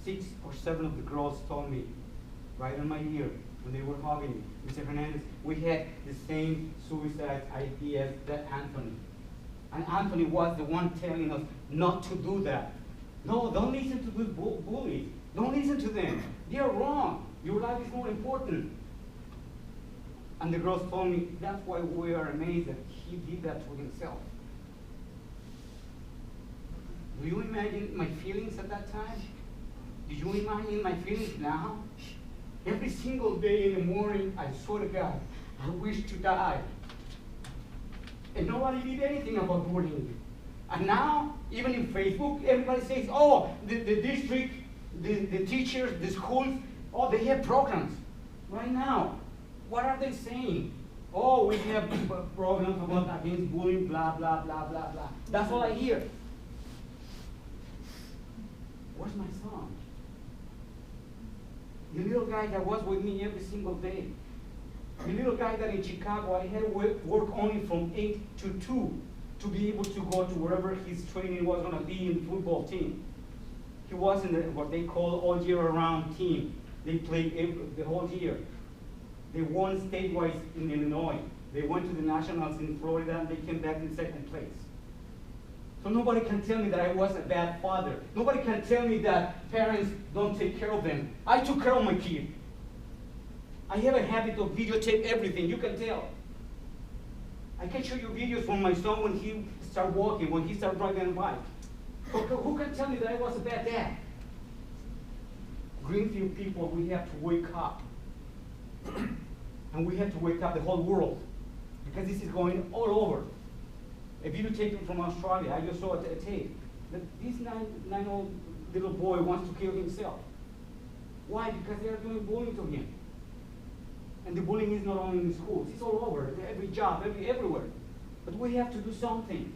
6 or 7 of the girls told me, right on my ear, when they were hugging me, Mr. Hernandez, we had the same suicide ideas that Anthony. And Anthony was the one telling us not to do that. No, don't listen to these bullies. Don't listen to them. They are wrong. Your life is more important. And the girls told me, that's why we are amazed that he did that to himself. Do you imagine my feelings at that time? Do you imagine my feelings now? Every single day in the morning, I swear to God, I wish to die. And nobody did anything about bullying. And now, even in Facebook, everybody says, oh, the district, the teachers, the schools, oh, they have programs. Right now, what are they saying? Oh, we have programs about against bullying, blah, blah, blah, blah, blah. That's all I hear. Where's my son? The little guy that was with me every single day. The little guy that in Chicago, I had to work only from 8 to 2 to be able to go to wherever his training was going to be in the football team. He was in what they call all year round team. They played the whole year. They won statewide in Illinois. They went to the nationals in Florida and they came back in 2nd place. So nobody can tell me that I was a bad father. Nobody can tell me that parents don't take care of them. I took care of my kid. I have a habit of videotape everything, you can tell. I can show you videos from my son when he started walking, when he started driving a bike. So who can tell me that I was a bad dad? Greenfield people, we have to wake up. And we have to wake up the whole world. Because this is going all over. A videotape from Australia, I just saw a tape. That this 9-year-old little boy wants to kill himself. Why? Because they are doing bullying to him. And the bullying is not only in the schools, it's all over, every job, everywhere. But we have to do something.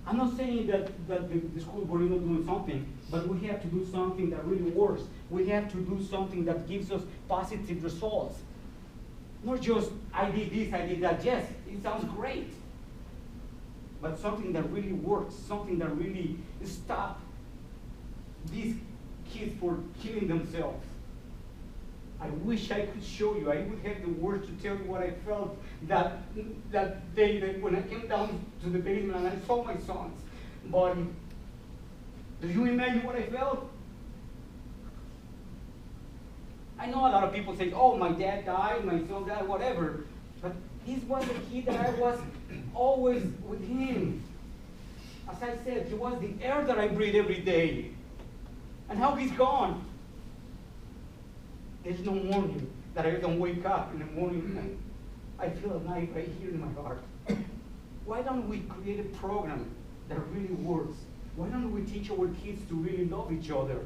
I'm not saying that the school board is not doing something, but we have to do something that really works. We have to do something that gives us positive results. Not just, I did this, I did that. Yes, it sounds great. But something that really works, something that really stops these kids from killing themselves. I wish I could show you. I would have the words to tell you what I felt that day when I came down to the basement and I saw my son's body. Do you imagine what I felt? I know a lot of people say, oh, my dad died, my son died, whatever. But He was the kid that I was always with him. As I said, he was the air that I breathe every day. And how he's gone. There's no morning that I don't wake up in the morning and I feel a knife right here in my heart. Why don't we create a program that really works? Why don't we teach our kids to really love each other?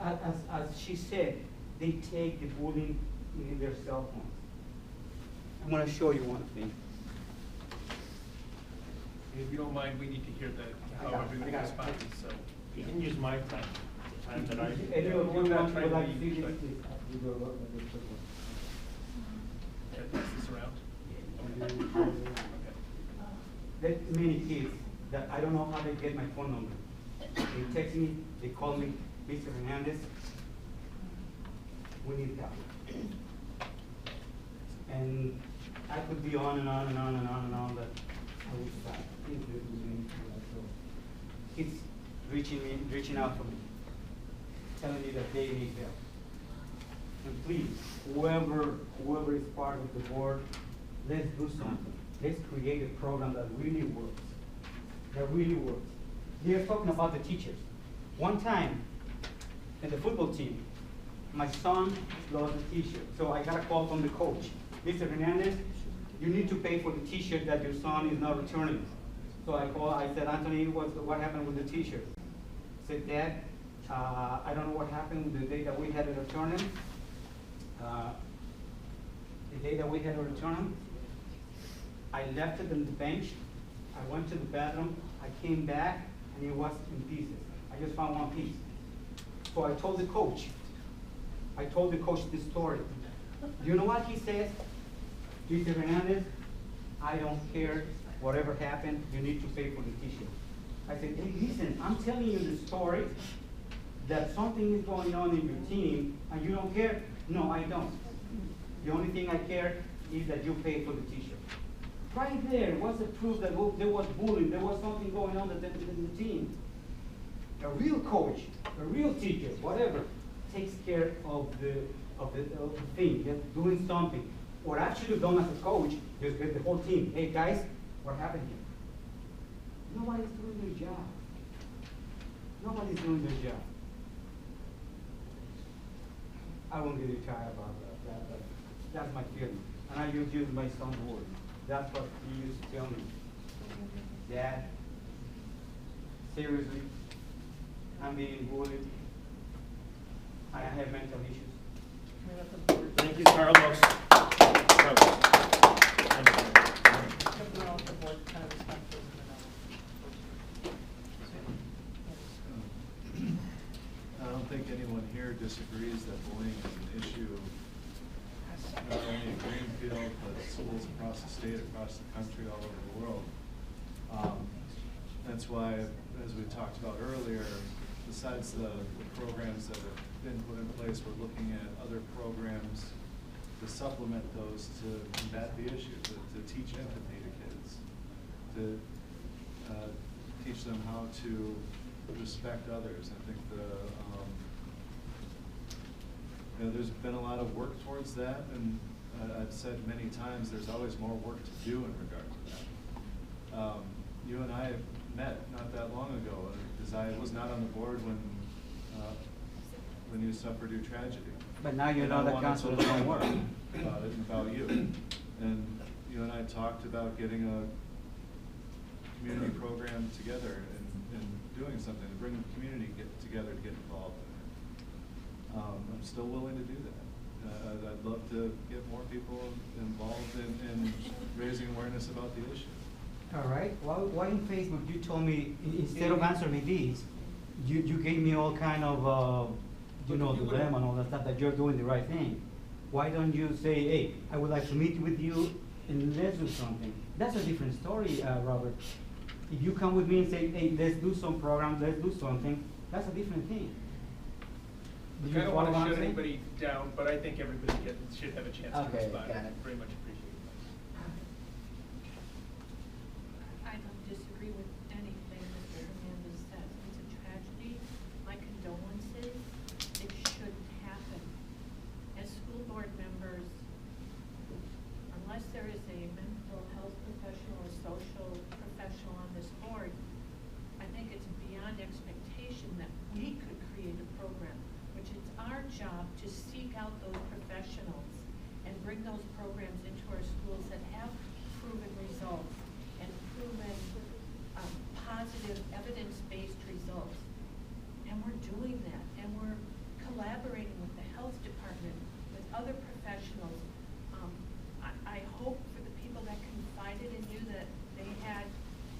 As she said, they take the bullying in their cell phones. I'm going to show you one thing. If you don't mind, we need to hear how everyone responds, so. You can use my time, the time that I. Any of you we're not want trying to to like leave, see this, but- please, you go look at this one. Yeah, pass this around. There's many kids that I don't know how they get my phone number. They text me, they call me, Mr. Hernandez, we need help. And I could be on and on and on and on and on, but I would stop. Kids reaching out for me, telling me that they need help. And please, whoever is part of the board, let's do something. Let's create a program that really works. That really works. They're talking about the teachers. One time, in the football team, my son lost a t-shirt. So I got a call from the coach. Mr. Hernandez, you need to pay for the t-shirt that your son is not returning. So I said, Anthony, what happened with the t-shirt? He said, Dad, I don't know what happened the day that we had to return him. The day that we had to return him, I left it on the bench. I went to the bathroom. I came back, and it was in pieces. I just found one piece. So I told the coach. This story. Do you know what he says? Mr. Hernandez, I don't care whatever happened, you need to pay for the t-shirt. I said, hey, listen, I'm telling you the story that something is going on in your team and you don't care? No, I don't. The only thing I care is that you pay for the t-shirt. Right there was the proof that there was bullying, there was something going on in the team. A real coach, a real teacher, whatever, takes care of the thing, doing something. What I should have done as a coach is get the whole team, hey guys, what happened here? Nobody's doing their job. Nobody's doing their job. I won't get tired about that, but that's my feeling. And I use my son's word. That's what he used to tell me. Dad, seriously, I'm being bullied. I have mental issues. Thank you, Carlos. I don't think anyone here disagrees that bullying is an issue, not only in Greenfield, but schools across the state, across the country, all over the world. That's why, as we talked about earlier, besides the programs that have been put in place, we're looking at other programs to supplement those to combat the issue, to teach empathy to kids, to teach them how to respect others. I think there's been a lot of work towards that, and I've said many times there's always more work to do in regard to that. You and I met not that long ago, because I was not on the board when you suffered your tragedy. But now you know that council doesn't work. About it and about you. And you and I talked about getting a community program together and doing something, to bring the community together to get involved in it. I'm still willing to do that. I'd love to get more people involved in raising awareness about the issue. All right. Well, why in Facebook you told me, instead of answering me these, you gave me all kind of, dilemma and all that stuff, that you're doing the right thing. Why don't you say, hey, I would like to meet with you and let's do something? That's a different story, Robert. If you come with me and say, hey, let's do some program, let's do something, that's a different thing. Do I don't follow want what to I'm shut saying? anybody down, but I think everybody should have a chance to Okay, respond. got it. Very much appreciate it. I don't disagree with anything Mr. Hernandez says. It's a tragedy. My condolences. It shouldn't happen. As school board members, there is a mental health professional or social professional on this board, I think it's beyond expectation that we could create a program, which it's our job to seek out those professionals and bring those programs into our schools that have proven results and proven positive evidence-based results. And we're doing that, and we're collaborating with the health department, with other professionals. I hope for the people that confided in you that they had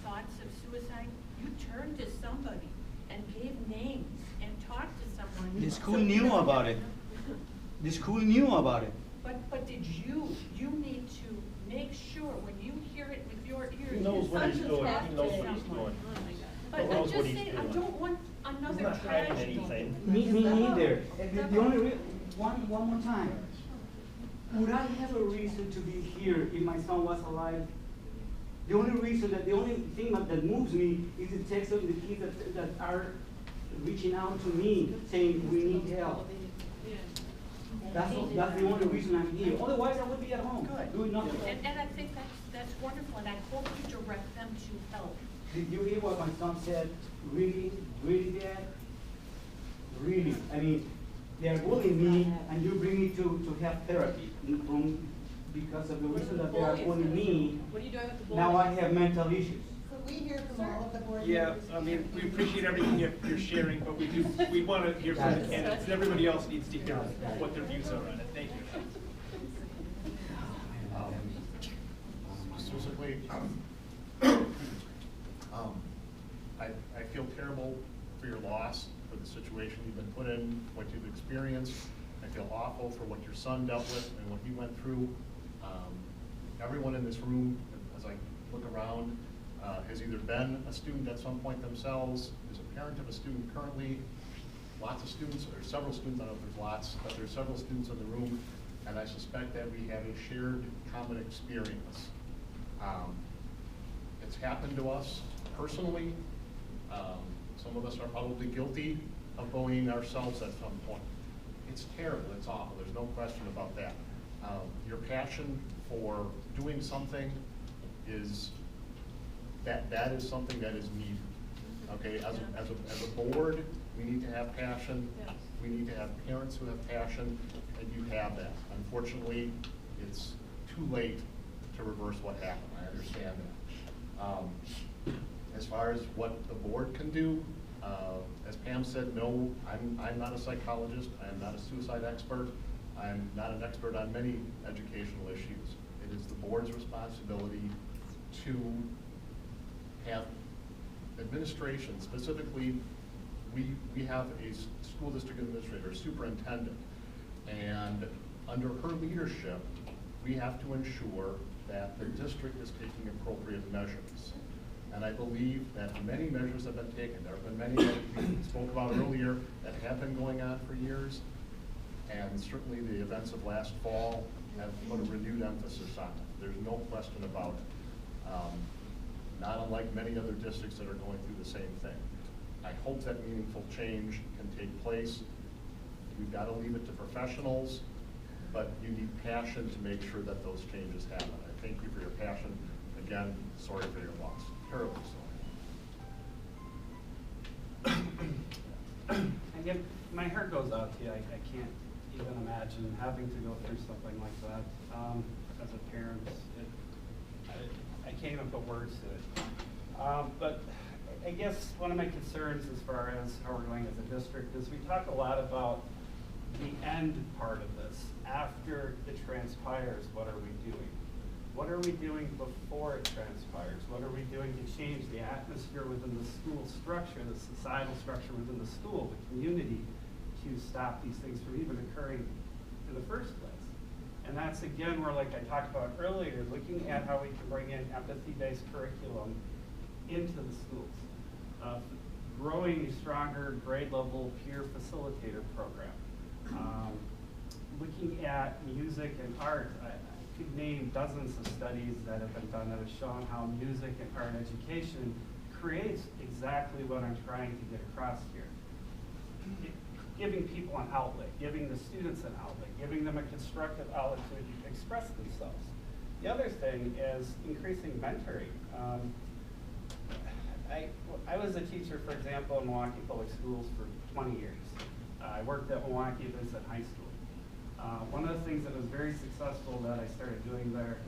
thoughts of suicide, you turned to somebody and gave names and talked to someone. The school So you knew don't about have it. to- The school knew about it. But did you need to make sure when you hear it with your ears. He knows your what he's son doing. talked He knows to what he's someone. doing. But He I'm knows just what he's saying, I doing. don't want another not hiding tragedy. anything. Me neither. The only one more time. Would I have a reason to be here if my son was alive? The only thing that moves me is the text of the kids that are reaching out to me saying we need help. That's the only reason I'm here. Otherwise, I would be at home doing nothing. And I think that's wonderful, and I hope you direct them to help. Did you hear what my son said? Really, really, Dad? Really? I mean, they are bullying me, and you bring me to have therapy because of the reason that they are bullying me. What are you doing with the bullying? Now I have mental issues. Could we hear from all of the board Yeah, members? I mean, we appreciate everything you're sharing, but we want to hear from the candidates, and everybody else needs to hear what their views are on it. Thank you. Specifically, I feel terrible for your loss, for the situation you've been put in, what you've experienced. I feel awful for what your son dealt with and what he went through. Everyone in this room, as I look around, has either been a student at some point themselves, is a parent of a student currently. Lots of students, or several students, I don't know if there's lots, but there's several students in the room, and I suspect that we have a shared common experience. It's happened to us personally. Some of us are probably guilty of bullying ourselves at some point. It's terrible, it's awful, there's no question about that. Your passion for doing something is, that is something that is needed. Okay, as a board, we need to have passion. We need to have parents who have passion, and you have that. Unfortunately, it's too late to reverse what happened. I understand that. As far as what the board can do, as Pam said, no, I'm not a psychologist. I am not a suicide expert. I'm not an expert on many educational issues. It is the board's responsibility to have administration, specifically, we have a school district administrator, superintendent, and under her leadership, we have to ensure that the district is taking appropriate measures. And I believe that many measures have been taken. There have been many that we spoke about earlier that have been going on for years, and certainly the events of last fall have put a renewed emphasis on it. There's no question about it. Not unlike many other districts that are going through the same thing. I hope that meaningful change can take place. We've got to leave it to professionals, but you need passion to make sure that those changes happen. I thank you for your passion. Again, sorry for your loss. Terribly sorry. Again, my heart goes out to you. I can't even imagine having to go through something like that. As a parent, I can't even put words to it. But I guess one of my concerns as far as how we're going as a district is we talk a lot about the end part of this. After it transpires, what are we doing? What are we doing before it transpires? What are we doing to change the atmosphere within the school structure, the societal structure within the school, the community, to stop these things from even occurring in the first place? And that's again where, like I talked about earlier, looking at how we can bring in empathy-based curriculum into the schools. Growing a stronger grade level peer facilitator program. Looking at music and art, I could name dozens of studies that have been done that have shown how music and art education creates exactly what I'm trying to get across here. Giving people an outlet, giving the students an outlet, giving them a constructive outlet to express themselves. The other thing is increasing mentoring. I was a teacher, for example, in Milwaukee Public Schools for 20 years. I worked at Milwaukee Vincent High School. One of the things that was very successful that I started doing there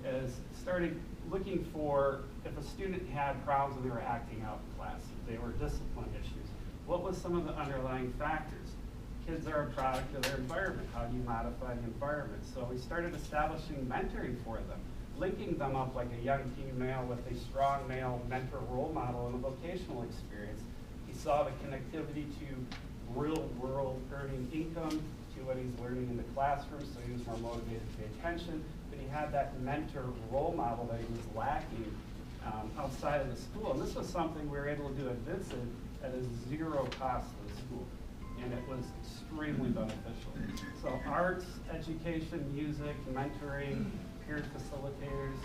is started looking for if a student had problems and they were acting out in class, if they were discipline issues, what was some of the underlying factors? Kids are a product of their environment. How do you modify the environment? So we started establishing mentoring for them, linking them up like a young teen male with a strong male mentor role model and a vocational experience. He saw the connectivity to real world earning income, to what he's learning in the classroom, so he was more motivated to pay attention, but he had that mentor role model that he was lacking outside of the school. And this was something we were able to do at Vincent at a zero cost to the school. And it was extremely beneficial. So arts, education, music, mentoring, peer facilitators,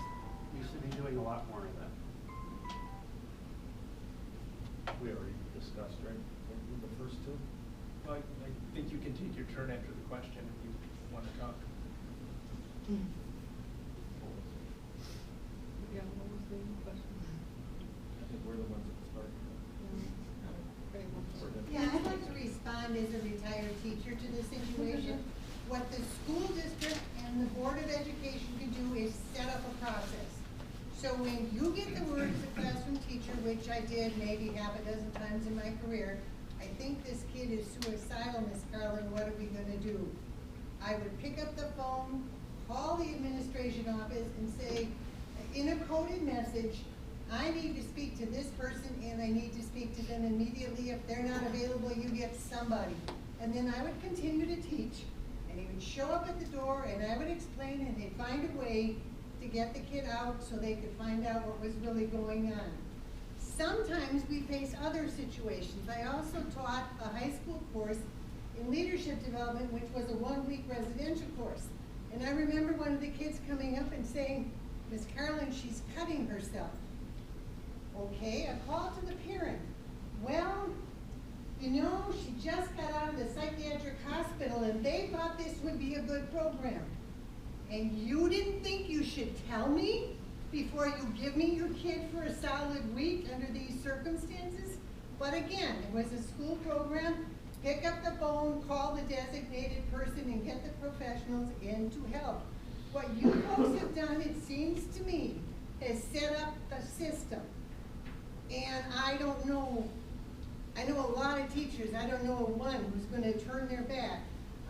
we should be doing a lot more of that. We already discussed, right, the first two? Well, I think you can take your turn after the question if you want to talk. Yeah, what was the question? I think we're the ones that started. Yeah, I'd like to respond as a retired teacher to this situation. What the school district and the Board of Education can do is set up a process. So when you get the word as a classroom teacher, which I did maybe half a dozen times in my career, I think this kid is suicidal, Miss Carlin, what are we gonna do? I would pick up the phone, call the administration office and say, in a coded message, I need to speak to this person and I need to speak to them immediately. If they're not available, you get somebody. And then I would continue to teach, and he would show up at the door and I would explain, and they'd find a way to get the kid out so they could find out what was really going on. Sometimes we face other situations. I also taught a high school course in leadership development, which was a 1-week residential course. And I remember one of the kids coming up and saying, Miss Carlin, she's cutting herself. Okay, a call to the parent. Well, you know, she just got out of the psychiatric hospital and they thought this would be a good program. And you didn't think you should tell me before you give me your kid for a solid week under these circumstances? But again, it was a school program. Pick up the phone, call the designated person, and get the professionals in to help. What you folks have done, it seems to me, is set up the system. And I don't know, I know a lot of teachers, I don't know one who's gonna turn their back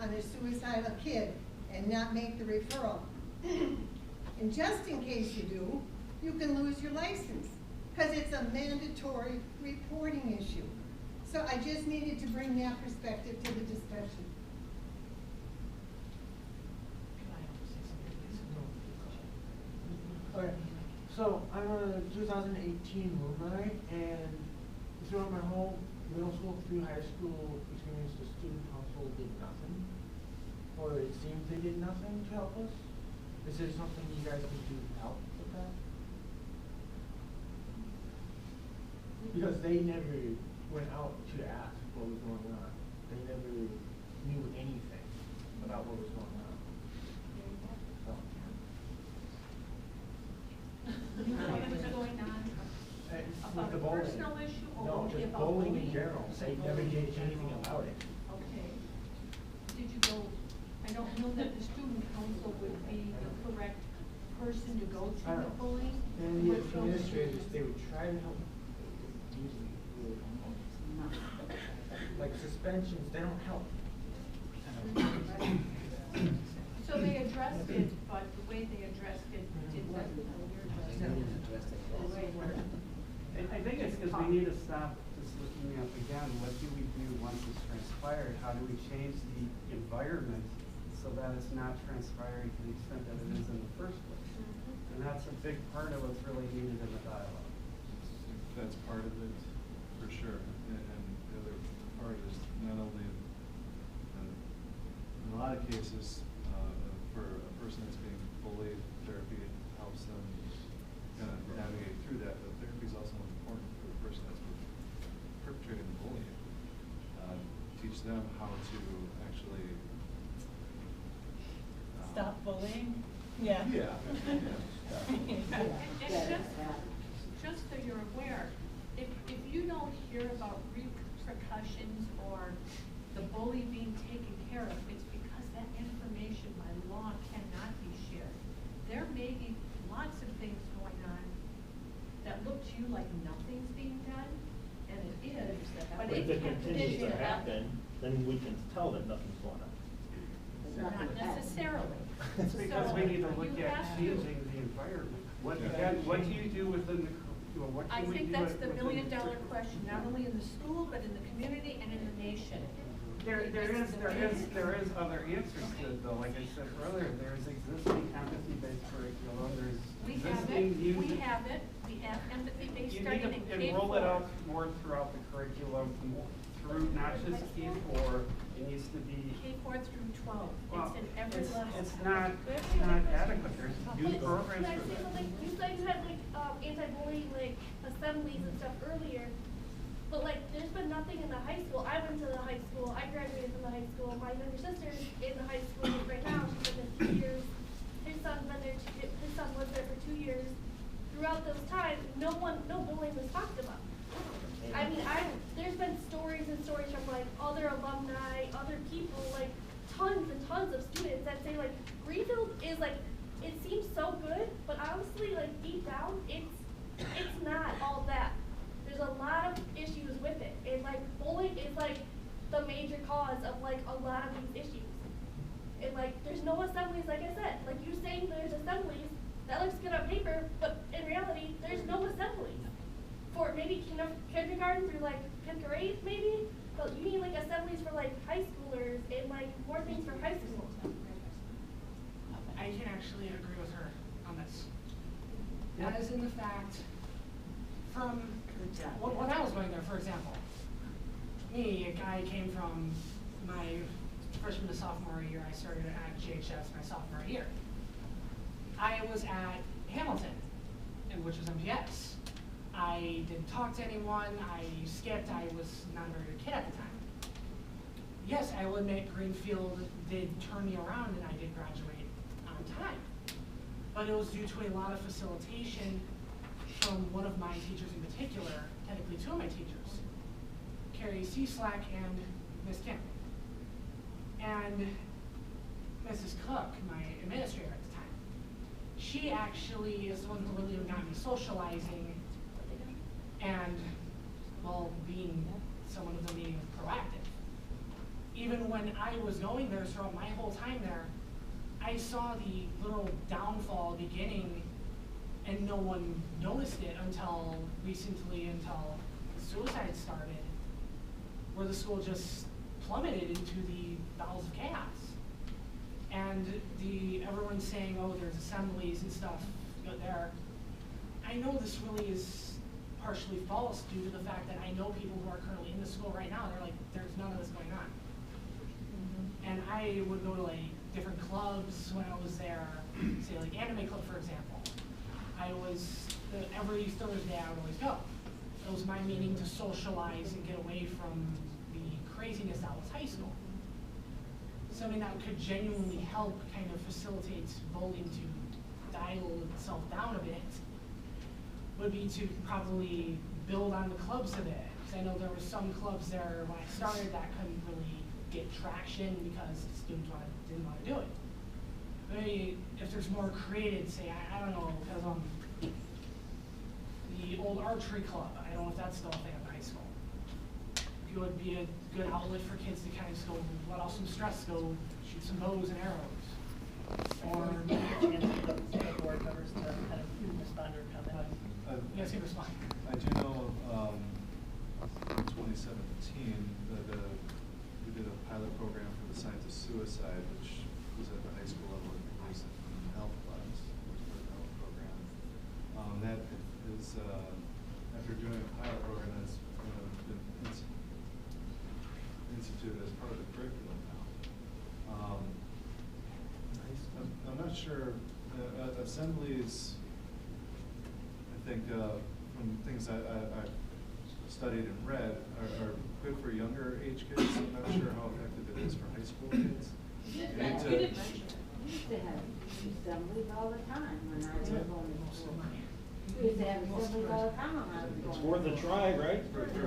on a suicidal kid and not make the referral. And just in case you do, you can lose your license, because it's a mandatory reporting issue. So I just needed to bring that perspective to the discussion. Okay, so I'm a 2018 Moonlight, and throughout my whole middle school through high school experience, the student council did nothing, or it seems they did nothing to help us. Is there something you guys can do to help with that? Because they never went out to ask what was going on. They never knew anything about what was going on. So. You know what was going on? With the About a bowling. personal issue or No, only just about bowling in bullying? general. They never did anything about it. Okay. Did you go, I don't know that the student council would be the correct person to go to I the don't- bullying. And the with those administrators, issues. they would try to help. Usually, really don't help. Like suspensions, they don't help. So they addressed it, but the way they addressed it didn't. I think it's because we need to stop just looking at, again, what do we do once it's transpired? How do we change the environment so that it's not transpiring to the extent that it is in the first place? And that's a big part of what's really needed in the dialogue. That's part of it, for sure. And the other part is not only, in a lot of cases, for a person that's being bullied, therapy helps them kind of navigate through that, but therapy is also important for the person that's perpetrating the bullying. Teach them how to actually Stop bullying? Yeah. Yeah. And just so you're aware, if you don't hear about repercussions or the bully being taken care of, it's because that information by law cannot be shared. There may be lots of things going on that look to you like nothing's being done, and it is, but But if it it can't continues to continue. happen, then we can tell that nothing's going on. Not necessarily. It's because So we need to look you at have to- changing the environment. What, Yeah. again, what do you do within the, what I can we do? think that's the within million-dollar question, not only in the school, but in the community and in the nation. There is other answers to it, though. Like I said earlier, there's existing empathy-based curriculum, there's We have existing it, we have empathy-based You need starting in to K-4. enroll it out more throughout the curriculum, through not just K-4, it needs to be. K-4 through 12, Well, it's in every level. It's not adequate, there's youth programs Can I for say that. something? You guys had like anti-bullying like assemblies and stuff earlier, but like there's been nothing in the high school. I went to the high school. I graduated from the high school. My younger sister's in the high school right now. She's been there 2 years. His son's been there. His son was there for 2 years. Throughout those times, no bullying was talked about. I mean, there's been stories and stories from like other alumni, other people, like tons and tons of students that say like Greenfield is like, it seems so good, but honestly, like deep down, it's not all that. There's a lot of issues with it, and like bullying is like the major cause of like a lot of these issues. And like, there's no assemblies, like I said, like you saying there's assemblies, that looks good on paper, but in reality, there's no assemblies. For maybe kindergarten through like 10th grade maybe, but you need like assemblies for like high schoolers and like more things for high school. I can actually agree with her on this. That is in the fact, from when I was going there, for example, me, a guy came from my freshman to sophomore year, I started at GHS my sophomore year. I was at Hamilton, which was MPS. I didn't talk to anyone, I skipped, I was not a very good kid at the time. Yes, I will admit Greenfield did turn me around and I did graduate on time. But it was due to a lot of facilitation from one of my teachers in particular, technically two of my teachers, Carrie Slack and Miss Kim. And Mrs. Cook, my administrator at the time, she actually is the one who really got me socializing and, well, being someone who's being proactive. Even when I was going there throughout my whole time there, I saw the little downfall beginning and no one noticed it until recently, until suicide started, where the school just plummeted into the bowels of chaos. And everyone's saying, oh, there's assemblies and stuff there. I know this really is partially false due to the fact that I know people who are currently in the school right now, they're like, there's none of this going on. And I would go to like different clubs when I was there, say like anime club, for example. Every Thursday I would always go. It was my meaning to socialize and get away from the craziness that was high school. Something that could genuinely help kind of facilitate bullying to dial itself down a bit would be to probably build on the clubs a bit. Because I know there were some clubs there when I started that couldn't really get traction because students didn't want to do it. Maybe if there's more created, say, I don't know, because the old archery club, I don't know if that's still a thing at the high school. It would be a good outlet for kids to kind of just go let off some stress, go shoot some bows and arrows. Or the board members to kind of respond or comment. you guys can respond. I do know in 2017 that we did a pilot program for the science of suicide, which was at the high school level. It was in health class, which was a health program. That is, after doing a pilot program, that's been instituted as part of the curriculum now. I'm not sure, assemblies, I think from things I've studied and read, are good for younger age kids. I'm not sure how effective it is for high school kids. You did mention it. We used to have assemblies all the time when I was going to school. We used to have assemblies all the time when I was going to It's school. worth a try, right?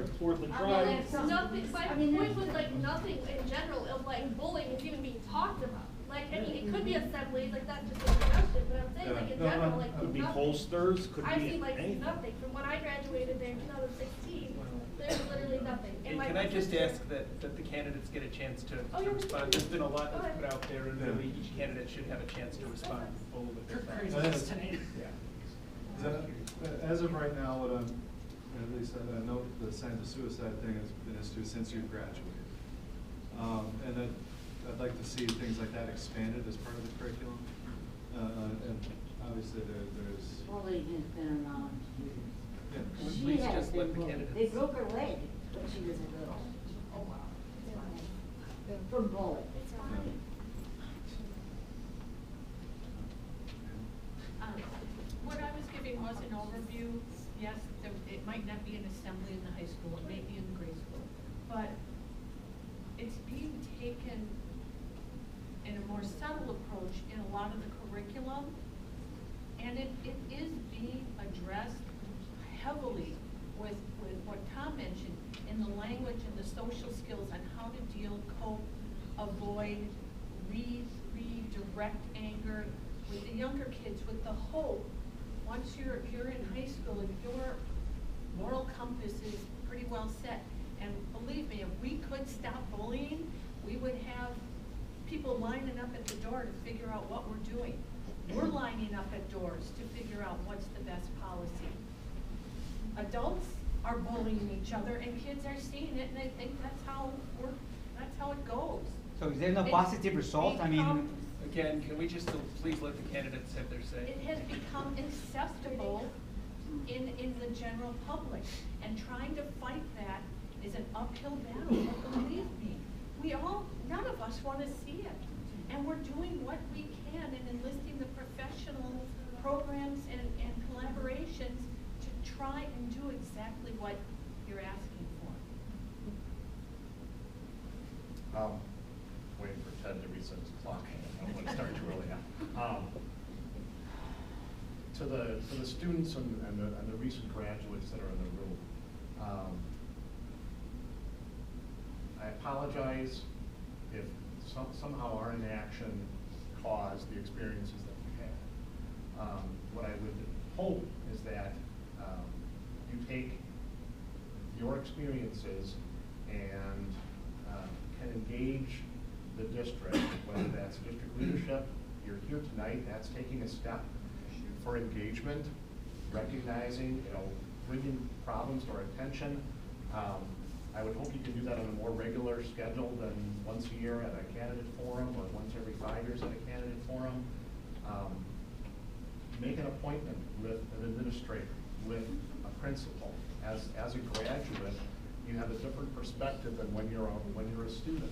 It's worth a I try. mean, it's Nothing, my I mean, point was like nothing in general of like bullying is even being talked about. Like, I mean, it could be assemblies, like that's just a discussion, but I'm saying like in No, general, like Could be nothing. posters, could I've be seen like anything. nothing. From when I graduated there in 2016, there's literally nothing. And my can I just sister- ask that the candidates get a chance to Oh, yeah, respond? There's been a lot go that's ahead. put out there, and really each candidate should have a chance to respond fully with their thoughts. As of right now, what I'm, at least I know the signs of suicide thing has been instituted since you graduated. And I'd like to see things like that expanded as part of the curriculum. And obviously there's. Bullying has been around students. Yeah. She Please has just let been the bullied. candidates. They broke her leg when she was a girl. Oh, wow. From bullying. It's fine. What I was giving was an overview. Yes, it might not be an assembly in the high school, it may be in the grade school, but it's being taken in a more subtle approach in a lot of the curriculum, and it is being addressed heavily with what Tom mentioned in the language and the social skills on how to deal, cope, avoid, redirect anger with the younger kids, with the hope. Once you're in high school and your moral compass is pretty well set, and believe me, if we could stop bullying, we would have people lining up at the door to figure out what we're doing. We're lining up at doors to figure out what's the best policy. Adults are bullying each other, and kids are seeing it, and they think that's how it goes. So is there no It's positive result? I mean, become- Again, can we just please let the candidates have their say? It has become acceptable in the general public, and trying to fight that is an uphill battle, but believe me, none of us want to see it. And we're doing what we can in enlisting the professional programs and collaborations to try and do exactly what you're asking for. Waiting for Ted to reset his clock. I don't want to start too early now. To the students and the recent graduates that are in the room, I apologize if somehow our inaction caused the experiences that we had. What I would hope is that you take your experiences and can engage the district, whether that's district leadership. You're here tonight, that's taking a step for engagement, recognizing, bringing problems to our attention. I would hope you can do that on a more regular schedule than once a year at a candidate forum or once every 5 years at a candidate forum. Make an appointment with an administrator, with a principal. As a graduate, you have a different perspective than when you're a student.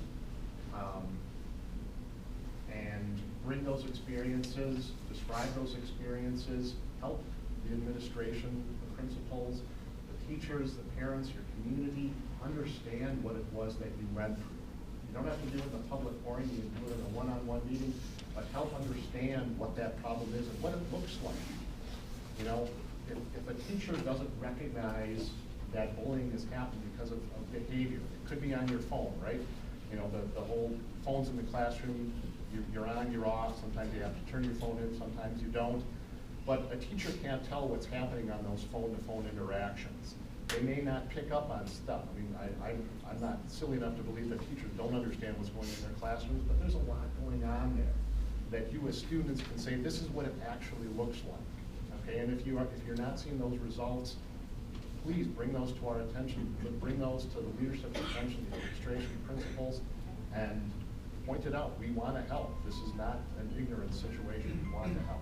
And bring those experiences, describe those experiences, help the administration, the principals, the teachers, the parents, your community understand what it was that you went through. You don't have to do it in a public forum, you can do it in a one-on-one meeting, but help understand what that problem is and what it looks like. If a teacher doesn't recognize that bullying is happening because of behavior, it could be on your phone, right? The whole phones in the classroom, you're on, you're off, sometimes you have to turn your phone in, sometimes you don't. But a teacher can't tell what's happening on those phone-to-phone interactions. They may not pick up on stuff. I mean, I'm not silly enough to believe that teachers don't understand what's going on in their classrooms, but there's a lot going on there that you as students can say, this is what it actually looks like. Okay, and if you're not seeing those results, please bring those to our attention, bring those to the leadership's attention, the administration, principals, and point it out. We want to help. This is not an ignorant situation. We want to help.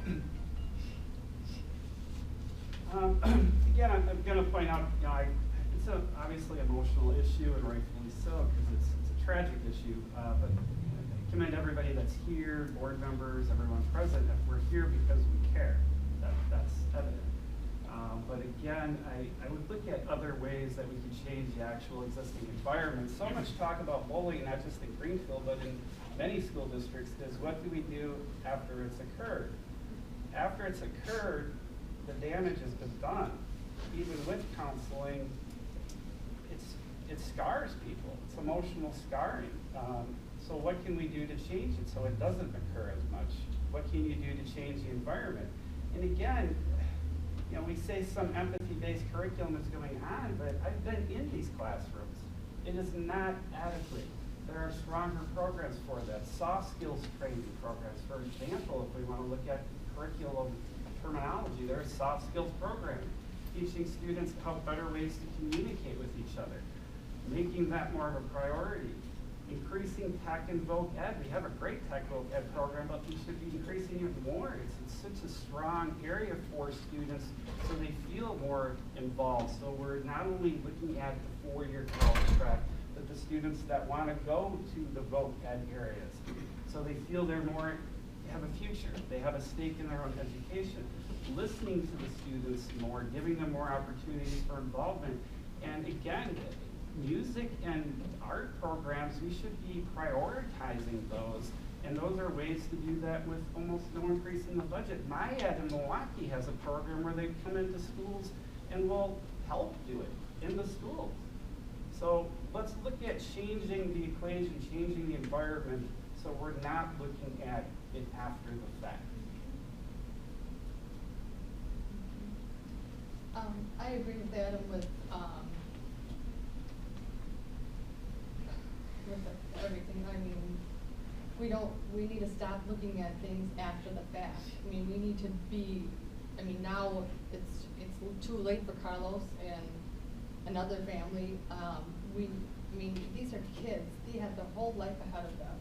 Again, I'm going to point out, it's obviously an emotional issue, and rightfully so, because it's a tragic issue. But I commend everybody that's here, board members, everyone present, that we're here because we care. That's evident. But again, again, I would look at other ways that we could change the actual existing environment. So much talk about bullying, not just in Greenfield, but in many school districts, is what do we do after it's occurred? After it's occurred, the damage has been done. Even with counseling, it scars people. It's emotional scarring. So what can we do to change it so it doesn't occur as much? What can you do to change the environment? And again, you know, we say some empathy-based curriculum is going on, but I've been in these classrooms. It is not adequate. There are stronger programs for that. Soft skills training programs, for example, if we want to look at curriculum terminology, there are soft skills programs, teaching students how better ways to communicate with each other, making that more of a priority. Increasing tech and voc ed. We have a great tech voc ed program, but we should be increasing it more. It's such a strong area for students, so they feel more involved. So we're not only looking at the 4-year college track, but the students that want to go to the voc ed areas. So they feel they're more, have a future. They have a stake in their own education. Listening to the students more, giving them more opportunities for involvement. And again, music and art programs, we should be prioritizing those, and those are ways to do that with almost no increase in the budget. MyEd in Milwaukee has a program where they come into schools and will help do it in the schools. So let's look at changing the equation, changing the environment, so we're not looking at it after the fact. I agree with Adam with everything. I mean, we need to stop looking at things after the fact. I mean, we need to be, I mean, now it's too late for Carlos and another family. I mean, these are kids. They have their whole life ahead of them.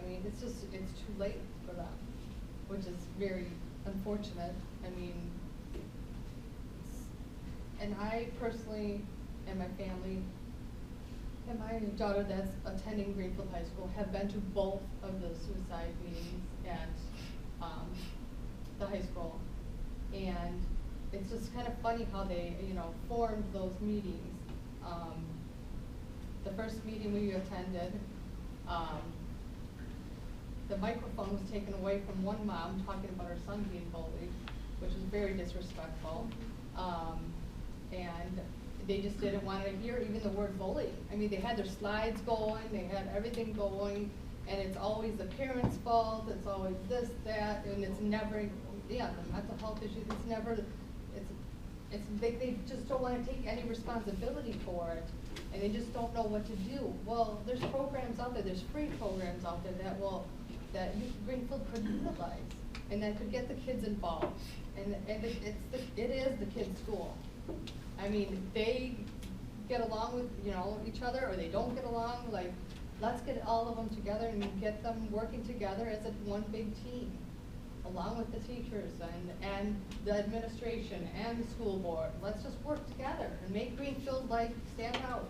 I mean, it's too late for them, which is very unfortunate. I mean, and I personally and my family and my daughter that's attending Greenfield High School have been to both of the suicide meetings at the high school. And it's just kind of funny how they, you know, formed those meetings. The first meeting we attended, the microphone was taken away from one mom talking about her son being bullied, which was very disrespectful. And they just didn't want to hear even the word bullying. I mean, they had their slides going, they had everything going, and it's always the parents' fault, it's always this, that, and it's never, yeah, the mental health issues, it's never, they just don't want to take any responsibility for it, and they just don't know what to do. Well, there's programs out there, there's free programs out there that Greenfield could utilize, and that could get the kids involved. And it is the kids' school. I mean, they get along with, you know, each other, or they don't get along. Like, let's get all of them together and get them working together as one big team, along with the teachers and the administration and the school board. Let's just work together and make Greenfield like stand out.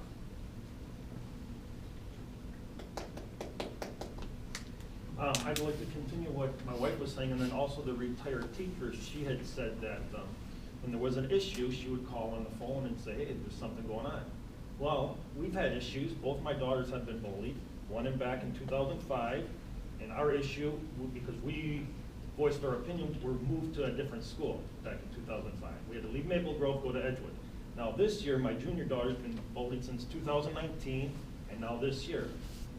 I'd like to continue what my wife was saying, and then also the retired teachers. She had said that when there was an issue, she would call on the phone and say, hey, there's something going on. Well, we've had issues. Both my daughters have been bullied, one back in 2005, and our issue, because we voiced our opinion, were moved to a different school back in 2005. We had to leave Maple Grove, go to Edgewood. Now this year, my junior daughter's been bullied since 2019, and now this year.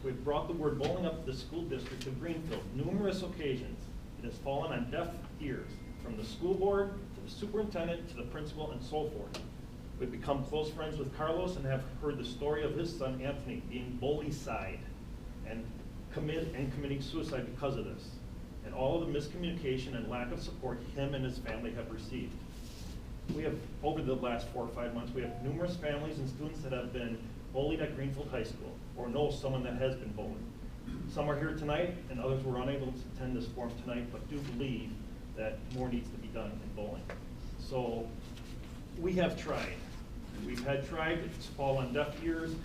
We've brought the word bullying up to the school district of Greenfield numerous occasions. It has fallen on deaf ears, from the school board, to the superintendent, to the principal, and so forth. We've become close friends with Carlos and have heard the story of his son, Anthony, being bully-side and committing suicide because of this. And all of the miscommunication and lack of support him and his family have received. We have, over the last 4 or 5 months, we have numerous families and students that have been bullied at Greenfield High School, or know someone that has been bullied. Some are here tonight, and others were unable to attend this forum tonight, but do believe that more needs to be done in bullying. So we have tried. We've had tried, it's fallen on deaf ears.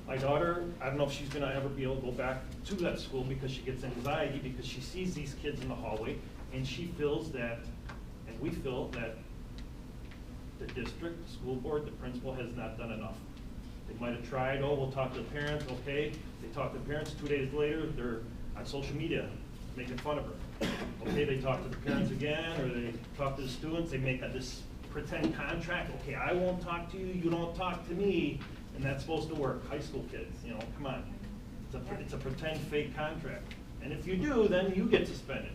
My daughter, I don't know if she's gonna ever be able to go back to that school because she gets anxiety because she sees these kids in the hallway, and she feels that, and we feel that the district, the school board, the principal has not done enough. They might have tried, oh, we'll talk to the parents, okay. They talk to the parents, 2 days later, they're on social media making fun of her. Okay, they talk to the parents again, or they talk to the students, they make this pretend contract, okay, I won't talk to you, you don't talk to me, and that's supposed to work. High school kids, you know, come on. It's a pretend fake contract. And if you do, then you get suspended.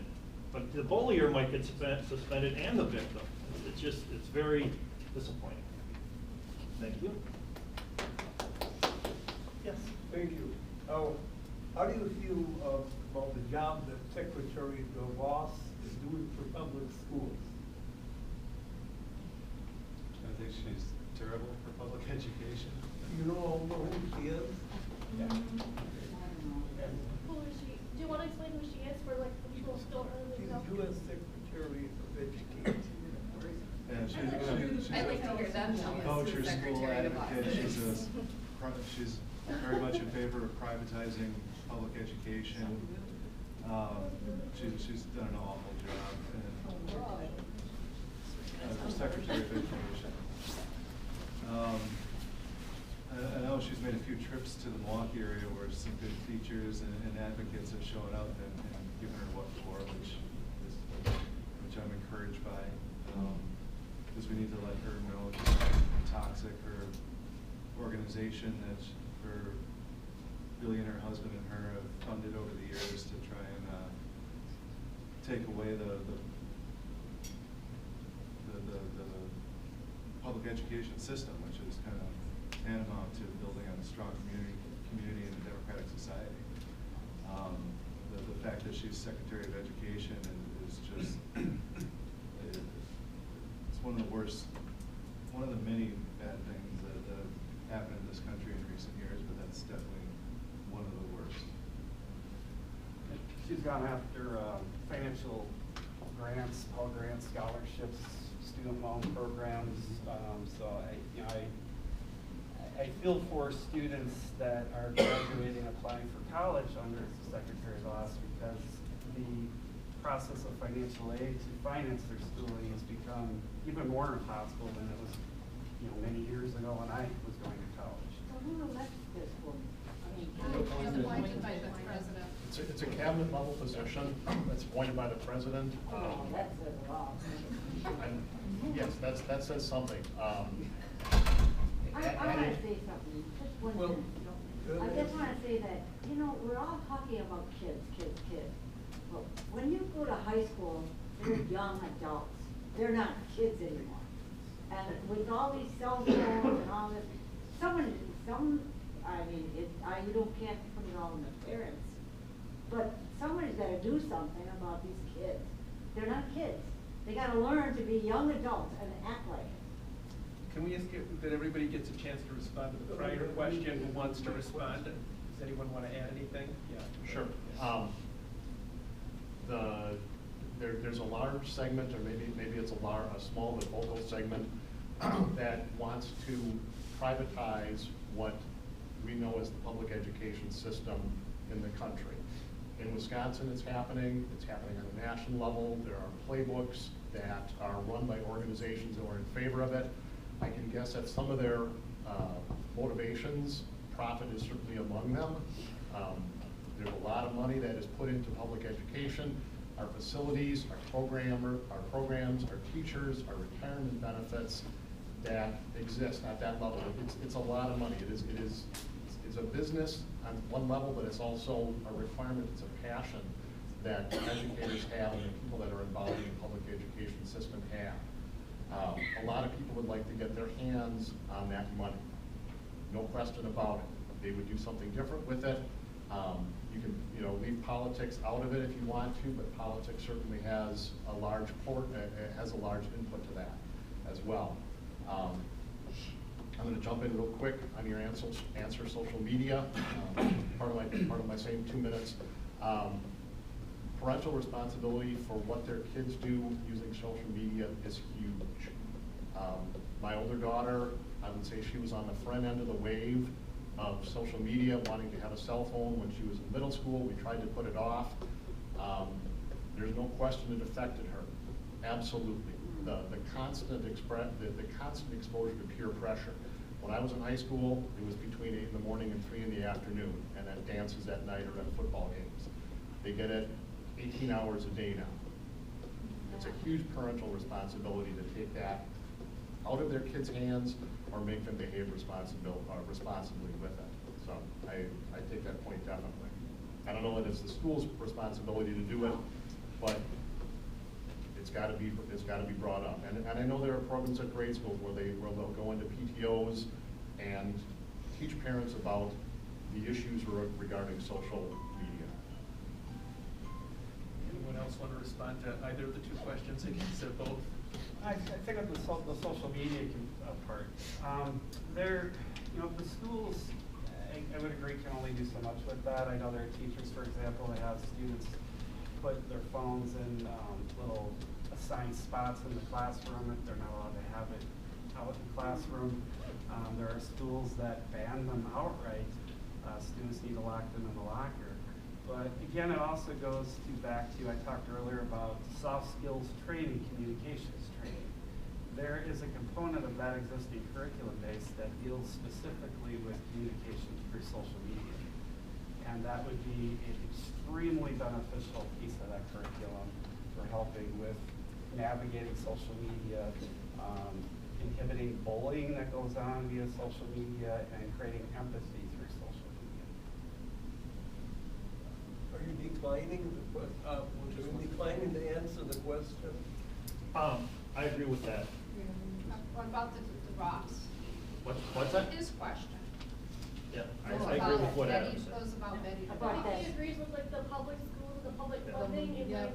But the bullier might get suspended and the victim. It's very disappointing. Thank you. Yes. Thank you. How do you feel about the job that Secretary DeVos is doing for public schools? I think she's terrible for public education. You know who she is? Yeah. Who is she? Do you want to explain who she is for like the people who don't really know? She's U.S. Secretary of Education. Yeah, I'd like to hear them tell us coach who or school Secretary DeVos advocate. is. She's very much in favor of privatizing public education. She's done an awful job as the Secretary of Education. I know she's made a few trips to the Milwaukee area where some good teachers and advocates have shown up and given her what for, which I'm encouraged by. Because we need to let her know just how toxic her organization that her billionaire husband and her have funded over the years to try and take away the public education system, which is kind of tantamount to building on a strong community in a democratic society. The fact that she's Secretary of Education is just, it's one of the worst, one of the many bad things that have happened in this country in recent years, but that's definitely one of the worst. She's gone after financial grants, Pell Grants, scholarships, student loan programs. So I feel for students that are graduating, applying for college under Secretary DeVos, because the process of financial aid to finance their schooling has become even more impossible than it was, many years ago when I was going to college. So who elects this woman? Appointed by the president. It's a cabinet level position that's appointed by the president. Oh, that says a lot. Yes, that says something. I want to say something, just one minute. I just want to say that, we're all talking about kids. But when you go to high school, they're young adults. They're not kids anymore. And with all these cell phones and all this, you can't put it all on the parents. But somebody's got to do something about these kids. They're not kids. They got to learn to be young adults and act like it. Can we ask that everybody gets a chance to respond to the prior question? Who wants to respond? Does anyone want to add anything? Yeah. Sure. There's a large segment, or maybe it's a small but vocal segment that wants to privatize what we know as the public education system in the country. In Wisconsin, it's happening on a national level. There are playbooks that are run by organizations that are in favor of it. I can guess that some of their motivations, profit is certainly among them. There's a lot of money that is put into public education. Our facilities, our programs, our teachers, our retirement benefits that exist at that level. It's a lot of money. It's a business on one level, but it's also a requirement. It's a passion that educators have and the people that are involved in the public education system have. A lot of people would like to get their hands on that money. No question about it. They would do something different with it. You can, leave politics out of it if you want to, but politics certainly has a large input to that as well. I'm going to jump in real quick on your answer social media. Part of my same 2 minutes. Parental responsibility for what their kids do using social media is huge. My older daughter, I would say she was on the front end of the wave of social media, wanting to have a cell phone when she was in middle school. We tried to put it off. There's no question it affected her, absolutely. the constant exposure to peer pressure. When I was in high school, it was between 8 in the morning and 3 in the afternoon, and at dances at night or at football games. They get it 18 hours a day now. It's a huge parental responsibility to take that out of their kids' hands or make them behave responsibly with it. So I take that point definitely. I don't know that it's the school's responsibility to do it, but it's got to be brought up. And I know there are programs at grade schools where they'll go into PTOs and teach parents about the issues regarding social media. Anyone else want to respond to either of the two questions? I guess they're both. I think of the social media part. The schools, I would agree, can only do so much with that. I know there are teachers, for example, that have students put their phones in little assigned spots in the classroom if they're not allowed to have it out in the classroom. There are schools that ban them outright. Students need to lock them in the locker. But again, it also goes back to, I talked earlier about soft skills training, communications training. There is a component of that existing curriculum base that deals specifically with communication through social media. And that would be an extremely beneficial piece of that curriculum for helping with navigating social media, inhibiting bullying that goes on via social media, and creating empathy through social media. Are you declining to answer the question? I agree with that. What about the Ross? What's that? His question. Yeah, I agree with what Adam said. Goes about Betty. I think he agrees with like the public schools, the public funding, and like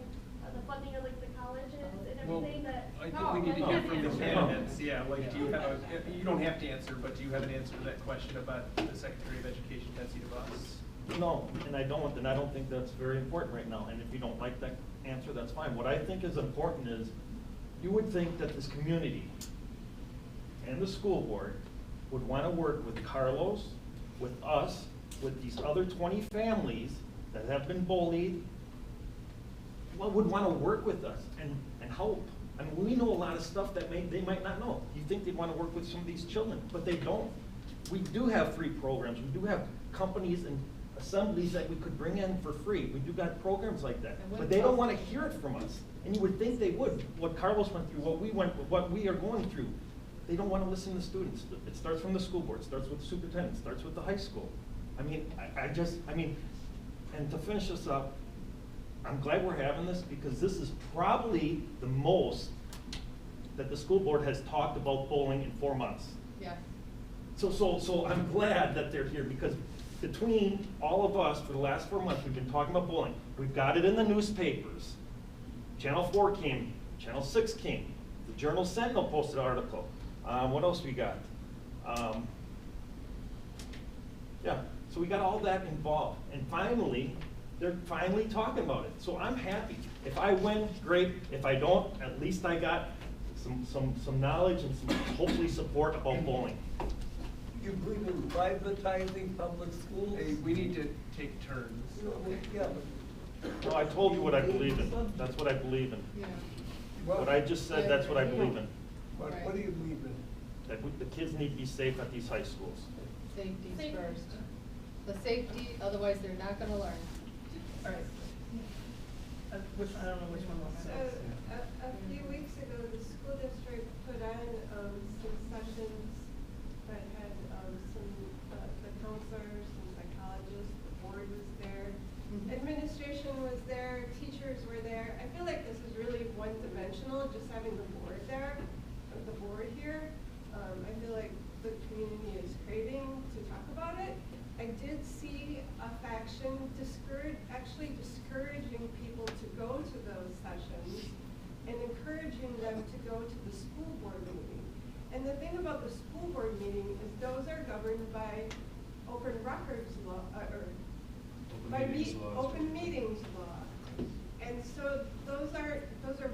the funding of like the colleges and everything that. I think we need to hear from the candidates. Yeah, like, do you have you don't have to answer, but do you have an answer to that question about the Secretary of Education, Betsy DeVos? No, and I don't think that's very important right now. And if you don't like that answer, that's fine. What I think is important is, you would think that this community and the school board would want to work with Carlos, with us, with these other 20 families that have been bullied, would want to work with us and help. I mean, we know a lot of stuff that they might not know. You think they'd want to work with some of these children, but they don't. We do have free programs. We do have companies and assemblies that we could bring in for free. We do got programs like that, but they don't want to hear it from us. And you would think they would. What Carlos went through, what we are going through, they don't want to listen to students. It starts from the school board, it starts with the superintendent, it starts with the high school. I mean, and to finish this up, I'm glad we're having this because this is probably the most that the school board has talked about bullying in 4 months. Yeah. So I'm glad that they're here because between all of us for the last 4 months, we've been talking about bullying. We've got it in the newspapers. Channel 4 came, Channel 6 came, the Journal Sentinel posted an article. What else we got? Yeah, so we got all that involved. And finally, they're finally talking about it. So I'm happy. If I win, great. If I don't, at least I got some knowledge and some hopefully support about bullying. You believe in privatizing public schools? Hey, we need to take turns. Yeah, No, I told you what I believe in. That's what I believe in. Yeah. What I just said, that's what I believe in. What do you believe in? That the kids need to be safe at these high schools. Safety's first. The safety, otherwise they're not gonna learn. All right. I don't know which one was So, next. a few weeks ago, the school district put on some sessions that had the counselors and psychologists, the board was there, administration was there, teachers were there. I feel like this is really one-dimensional, just having the board there, the board here. I feel like the community is craving to talk about it. I did see a faction actually discouraging people to go to those sessions and encouraging them to go to the school board meeting. And the thing about the school board meeting is those are governed by open records law, or open meetings law. And so those are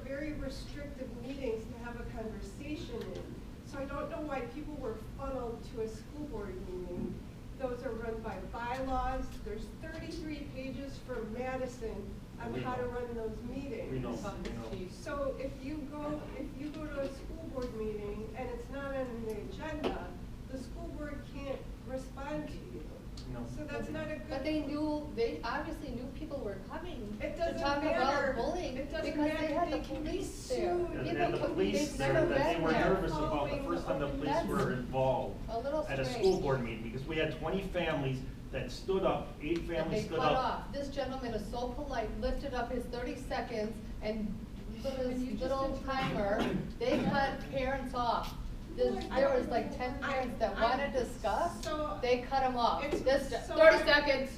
very restrictive meetings to have a conversation in. So I don't know why people were funneled to a school board meeting. Those are run by bylaws. There's 33 pages for Madison on We how to know. run those meetings. We know. So if you go to a school board meeting and it's not on the agenda, the school board can't respond to you. No. So that's not a good. But they obviously knew people were coming It to doesn't talk matter. about bullying, It doesn't because they matter. had They the can be police there. sued. And the police they've there, never that they been were there. nervous about the first time the police were involved A little at a strange. school board meeting, because we had 20 families that stood up, 8 And families they stood cut up. off. This gentleman is so polite, lifted up his 30 seconds and put his little timer, they cut parents off. There was like 10 parents that wanted to discuss, they cut him off. This, 30 seconds.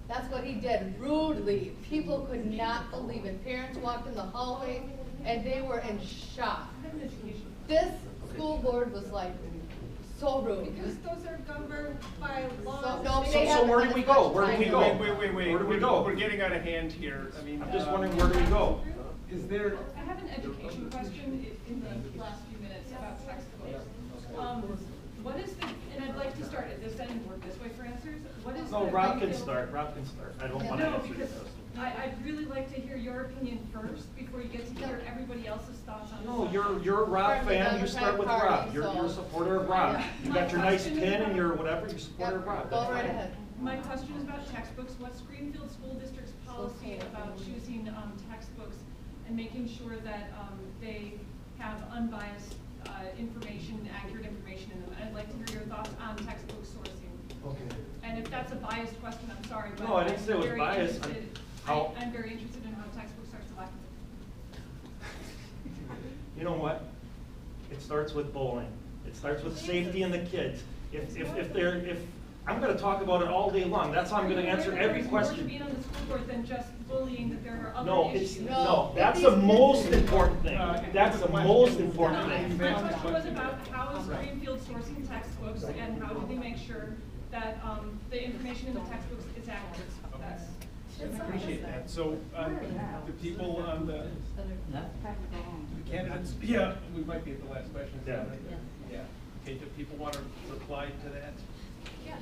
That's what he did, rudely. People could not believe it. Parents walked in the hallway and they were in shock. This school board was like so rude. Because those are governed by laws. no, So they so haven't where had do we as go? much Where do we time. go? Wait. Where do we go? We're getting out of hand here. I mean. I'm just wondering, where do we go? Is there? I have an education question in the last few minutes about textbooks. What is the, and I'd like to start at this end and work this way for answers. What is the? No, Rob can Greenfield- start, Rob can start. I don't want to No, answer this because question. I'd really like to hear your opinion first before you get to hear everybody else's thoughts on this. No, you're a Rob fan, you start with Rob. You're a supporter of Rob. Yeah. You got your My nice question is pin and about- your whatever, you're a supporter of Rob. That's Go right fine. ahead. My question is about textbooks. What's Greenfield School District's policy about choosing textbooks and making sure that they have unbiased information, accurate information in them? I'd like to hear your thoughts on textbook sourcing. Okay. And if that's a biased question, I'm sorry, but No, I didn't say it was very biased. interested- How- I'm very interested in how textbooks are selected. You know what? It starts with bowling. It starts with safety and the kids. If I'm gonna talk about it all day long, that's how I'm gonna answer every There's question. more to being on the school board than just bullying, that there are No, other it's, issues. no, that's the most important thing. That's the most important No, thing. my question was about how is Greenfield sourcing textbooks and how do they make sure that the information in the textbooks is accurate? That's. I appreciate that. So, the people on the candidates, yeah, we might be at the last question. Yeah. Yeah. Okay, do people want to reply to that? Yeah.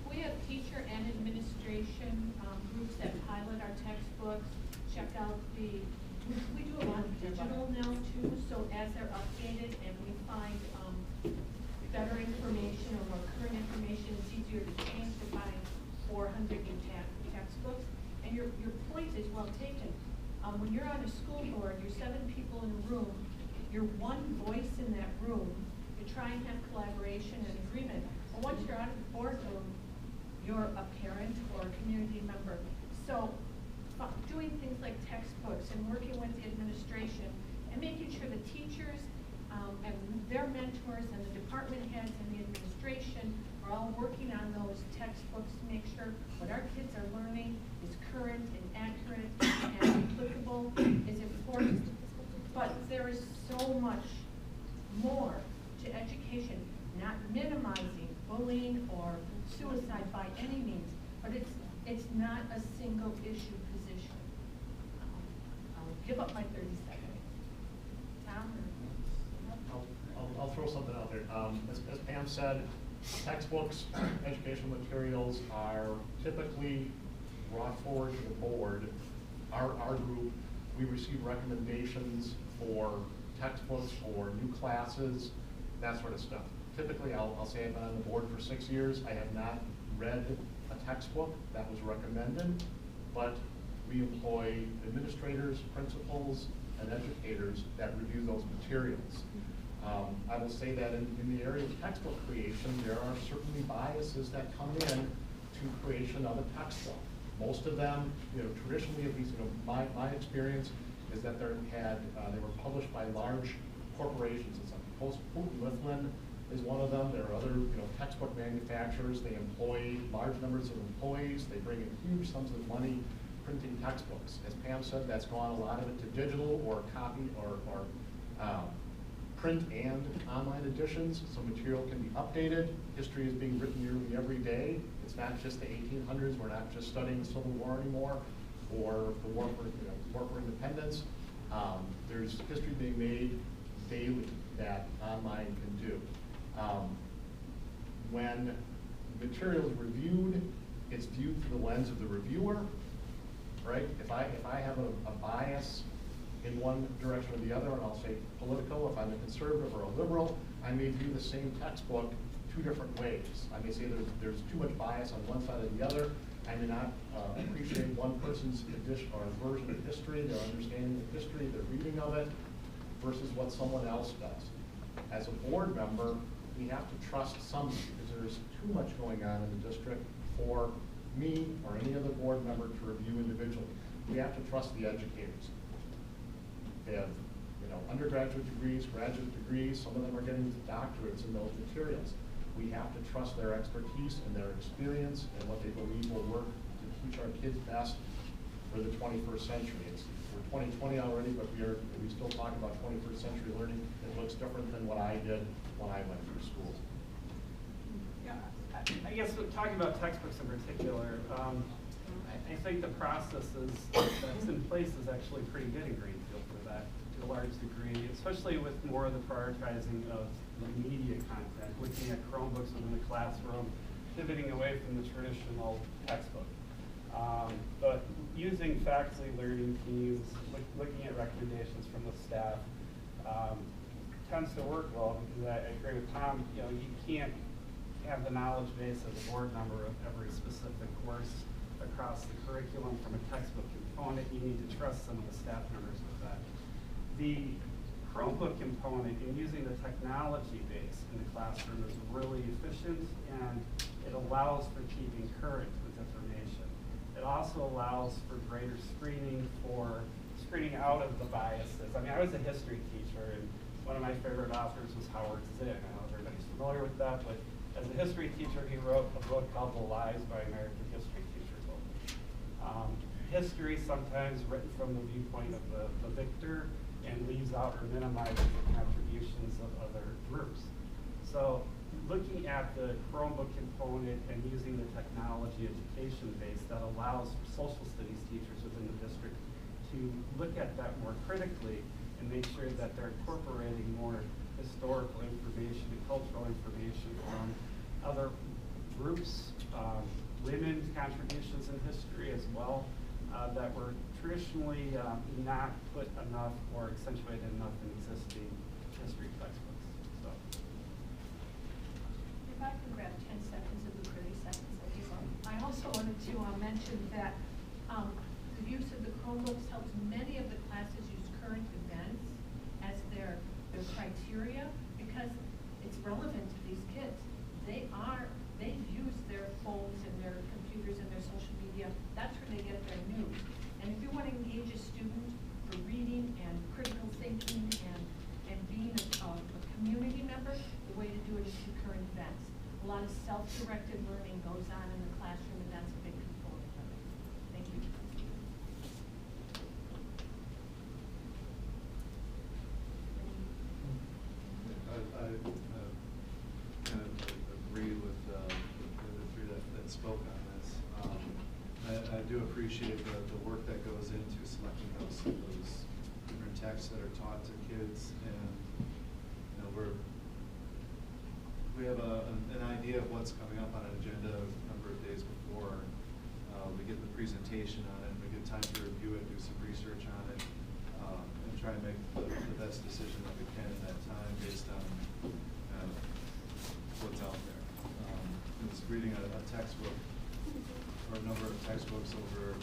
We have teacher and administration groups that pilot our textbooks, check out we do a lot of digital now too, so as they're updated and we find better information or more current information, it's easier to change to find 400 new textbooks. And your point is well taken. When you're on a school board, you're 7 people in a room, you're one voice in that room, you try and have collaboration and agreement. But once you're out of the boardroom, you're a parent or a community member. So doing things like textbooks and working with the administration and making sure the teachers and their mentors and the department heads and the administration are all working on those textbooks to make sure what our kids are learning is current and accurate and applicable is important. But there is so much more to education, not minimizing bullying or suicide by any means, but it's not a single issue position. I'll give up my 30 seconds. Tom? I'll throw something out there. As Pam said, textbooks, educational materials are typically brought forward to the board. Our group, we receive recommendations for textbooks, for new classes, that sort of stuff. Typically, I'll say I've been on the board for 6 years. I have not read a textbook that was recommended, but we employ administrators, principals, and educators that review those materials. I will say that in the area of textbook creation, there are certainly biases that come in to creation of a textbook. Most of them, traditionally, at least, my experience is that they were published by large corporations. It's like Post Mifflin is one of them. There are other, textbook manufacturers. They employ large numbers of employees. They bring in huge sums of money printing textbooks. As Pam said, that's gone a lot of it to digital or copy or print and online editions, so material can be updated. History is being written nearly every day. It's not just the 1800s. We're not just studying the Civil War anymore, or the War for Independence. There's history being made daily that online can do. When material is reviewed, it's viewed through the lens of the reviewer, right? If I have a bias in one direction or the other, and I'll say political, if I'm a conservative or a liberal, I may view the same textbook two different ways. I may say there's too much bias on one side or the other. I may not appreciate one person's edition or version of history, their understanding of history, their reading of it, versus what someone else does. As a board member, we have to trust somebody, because there's too much going on in the district for me or any other board member to review individually. We have to trust the educators. They have, undergraduate degrees, graduate degrees. Some of them are getting doctorates in those materials. We have to trust their expertise and their experience and what they believe will work to teach our kids best for the 21st century. We're 2020 already, but we still talk about 21st century learning. It looks different than what I did when I went through school. Yeah, I guess talking about textbooks in particular, I think the processes that's in place is actually pretty good in Greenfield for that to a large degree, especially with more of the prioritizing of the media content, looking at Chromebooks within the classroom, pivoting away from the traditional textbook. But using faculty learning teams, looking at recommendations from the staff, tends to work well, because I agree with Tom, you can't have the knowledge base as a board member of every specific course across the curriculum from a textbook component. You need to trust some of the staff members with that. The Chromebook component in using the technology base in the classroom is really efficient, and it allows for keeping current with information. It also allows for greater screening out of the biases. I mean, I was a history teacher, and one of my favorite authors was Howard Zinn. I know everybody's familiar with that, but as a history teacher, he wrote a book called The Lies by American History Teachers. History sometimes written from the viewpoint of the victor and leaves out or minimizes the contributions of other groups. So looking at the Chromebook component and using the technology education base that allows social studies teachers within the district to look at that more critically and make sure that they're incorporating more historical information and cultural information from other groups, women's contributions in history as well, that were traditionally not put enough or accentuated enough in existing history textbooks. So. If I can grab 10 seconds of the 30 seconds that he's on. I also wanted to mention that the use of the Chromebooks helps many of the classes use current events as their criteria, because it's relevant to these kids. They use their phones and their computers and their social media. That's where they get their news. And if you want to engage a student for reading and critical thinking and being a community member, the way to do it is through current events. A lot of self-directed learning goes on in the classroom, and that's a big component of it. Thank you. I kind of agree with the three that spoke on this. I do appreciate the work that goes into selecting those different texts that are taught to kids, and we have an idea of what's coming up on an agenda a number of days before we get the presentation on it, and we get time to review it, do some research on it, and try and make the best decision that we can in that time based on what's out there. Just reading a textbook or a number of textbooks over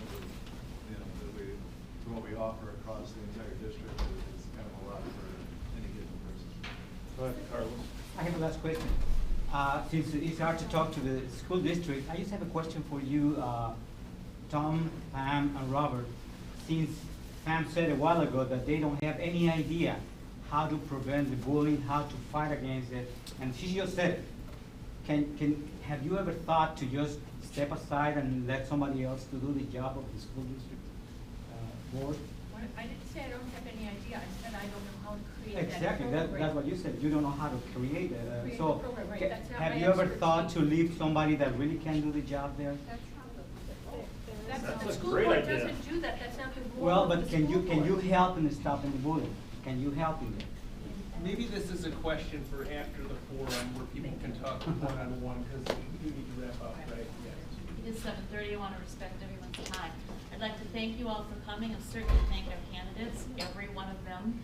what we offer across the entire district is kind of a lot for any given person. Go ahead, Carlos. I have a last question. Since it's hard to talk to the school district, I just have a question for you, Tom, Pam, and Robert. Since Pam said a while ago that they don't have any idea how to prevent the bullying, how to fight against it, and she just said it. Have you ever thought to just step aside and let somebody else to do the job of the school district board? I didn't say I don't have any idea. I said I don't know how to create Exactly, that program. that's what you said. You don't know how to create it. Create So the program, right. That's not have my you ever expertise. thought to leave somebody that really can do the job there? That's the a school great board idea. doesn't do that. That's not the role Well, of but the can you school board. help in stopping the bullying? Can you help in there? Maybe this is a question for after the forum where people can talk one-on-one, because we do need to wrap up, right? Yes. is 7:30, I want to respect everyone's time. I'd like to thank you all for coming and certainly thank our candidates, every one of them.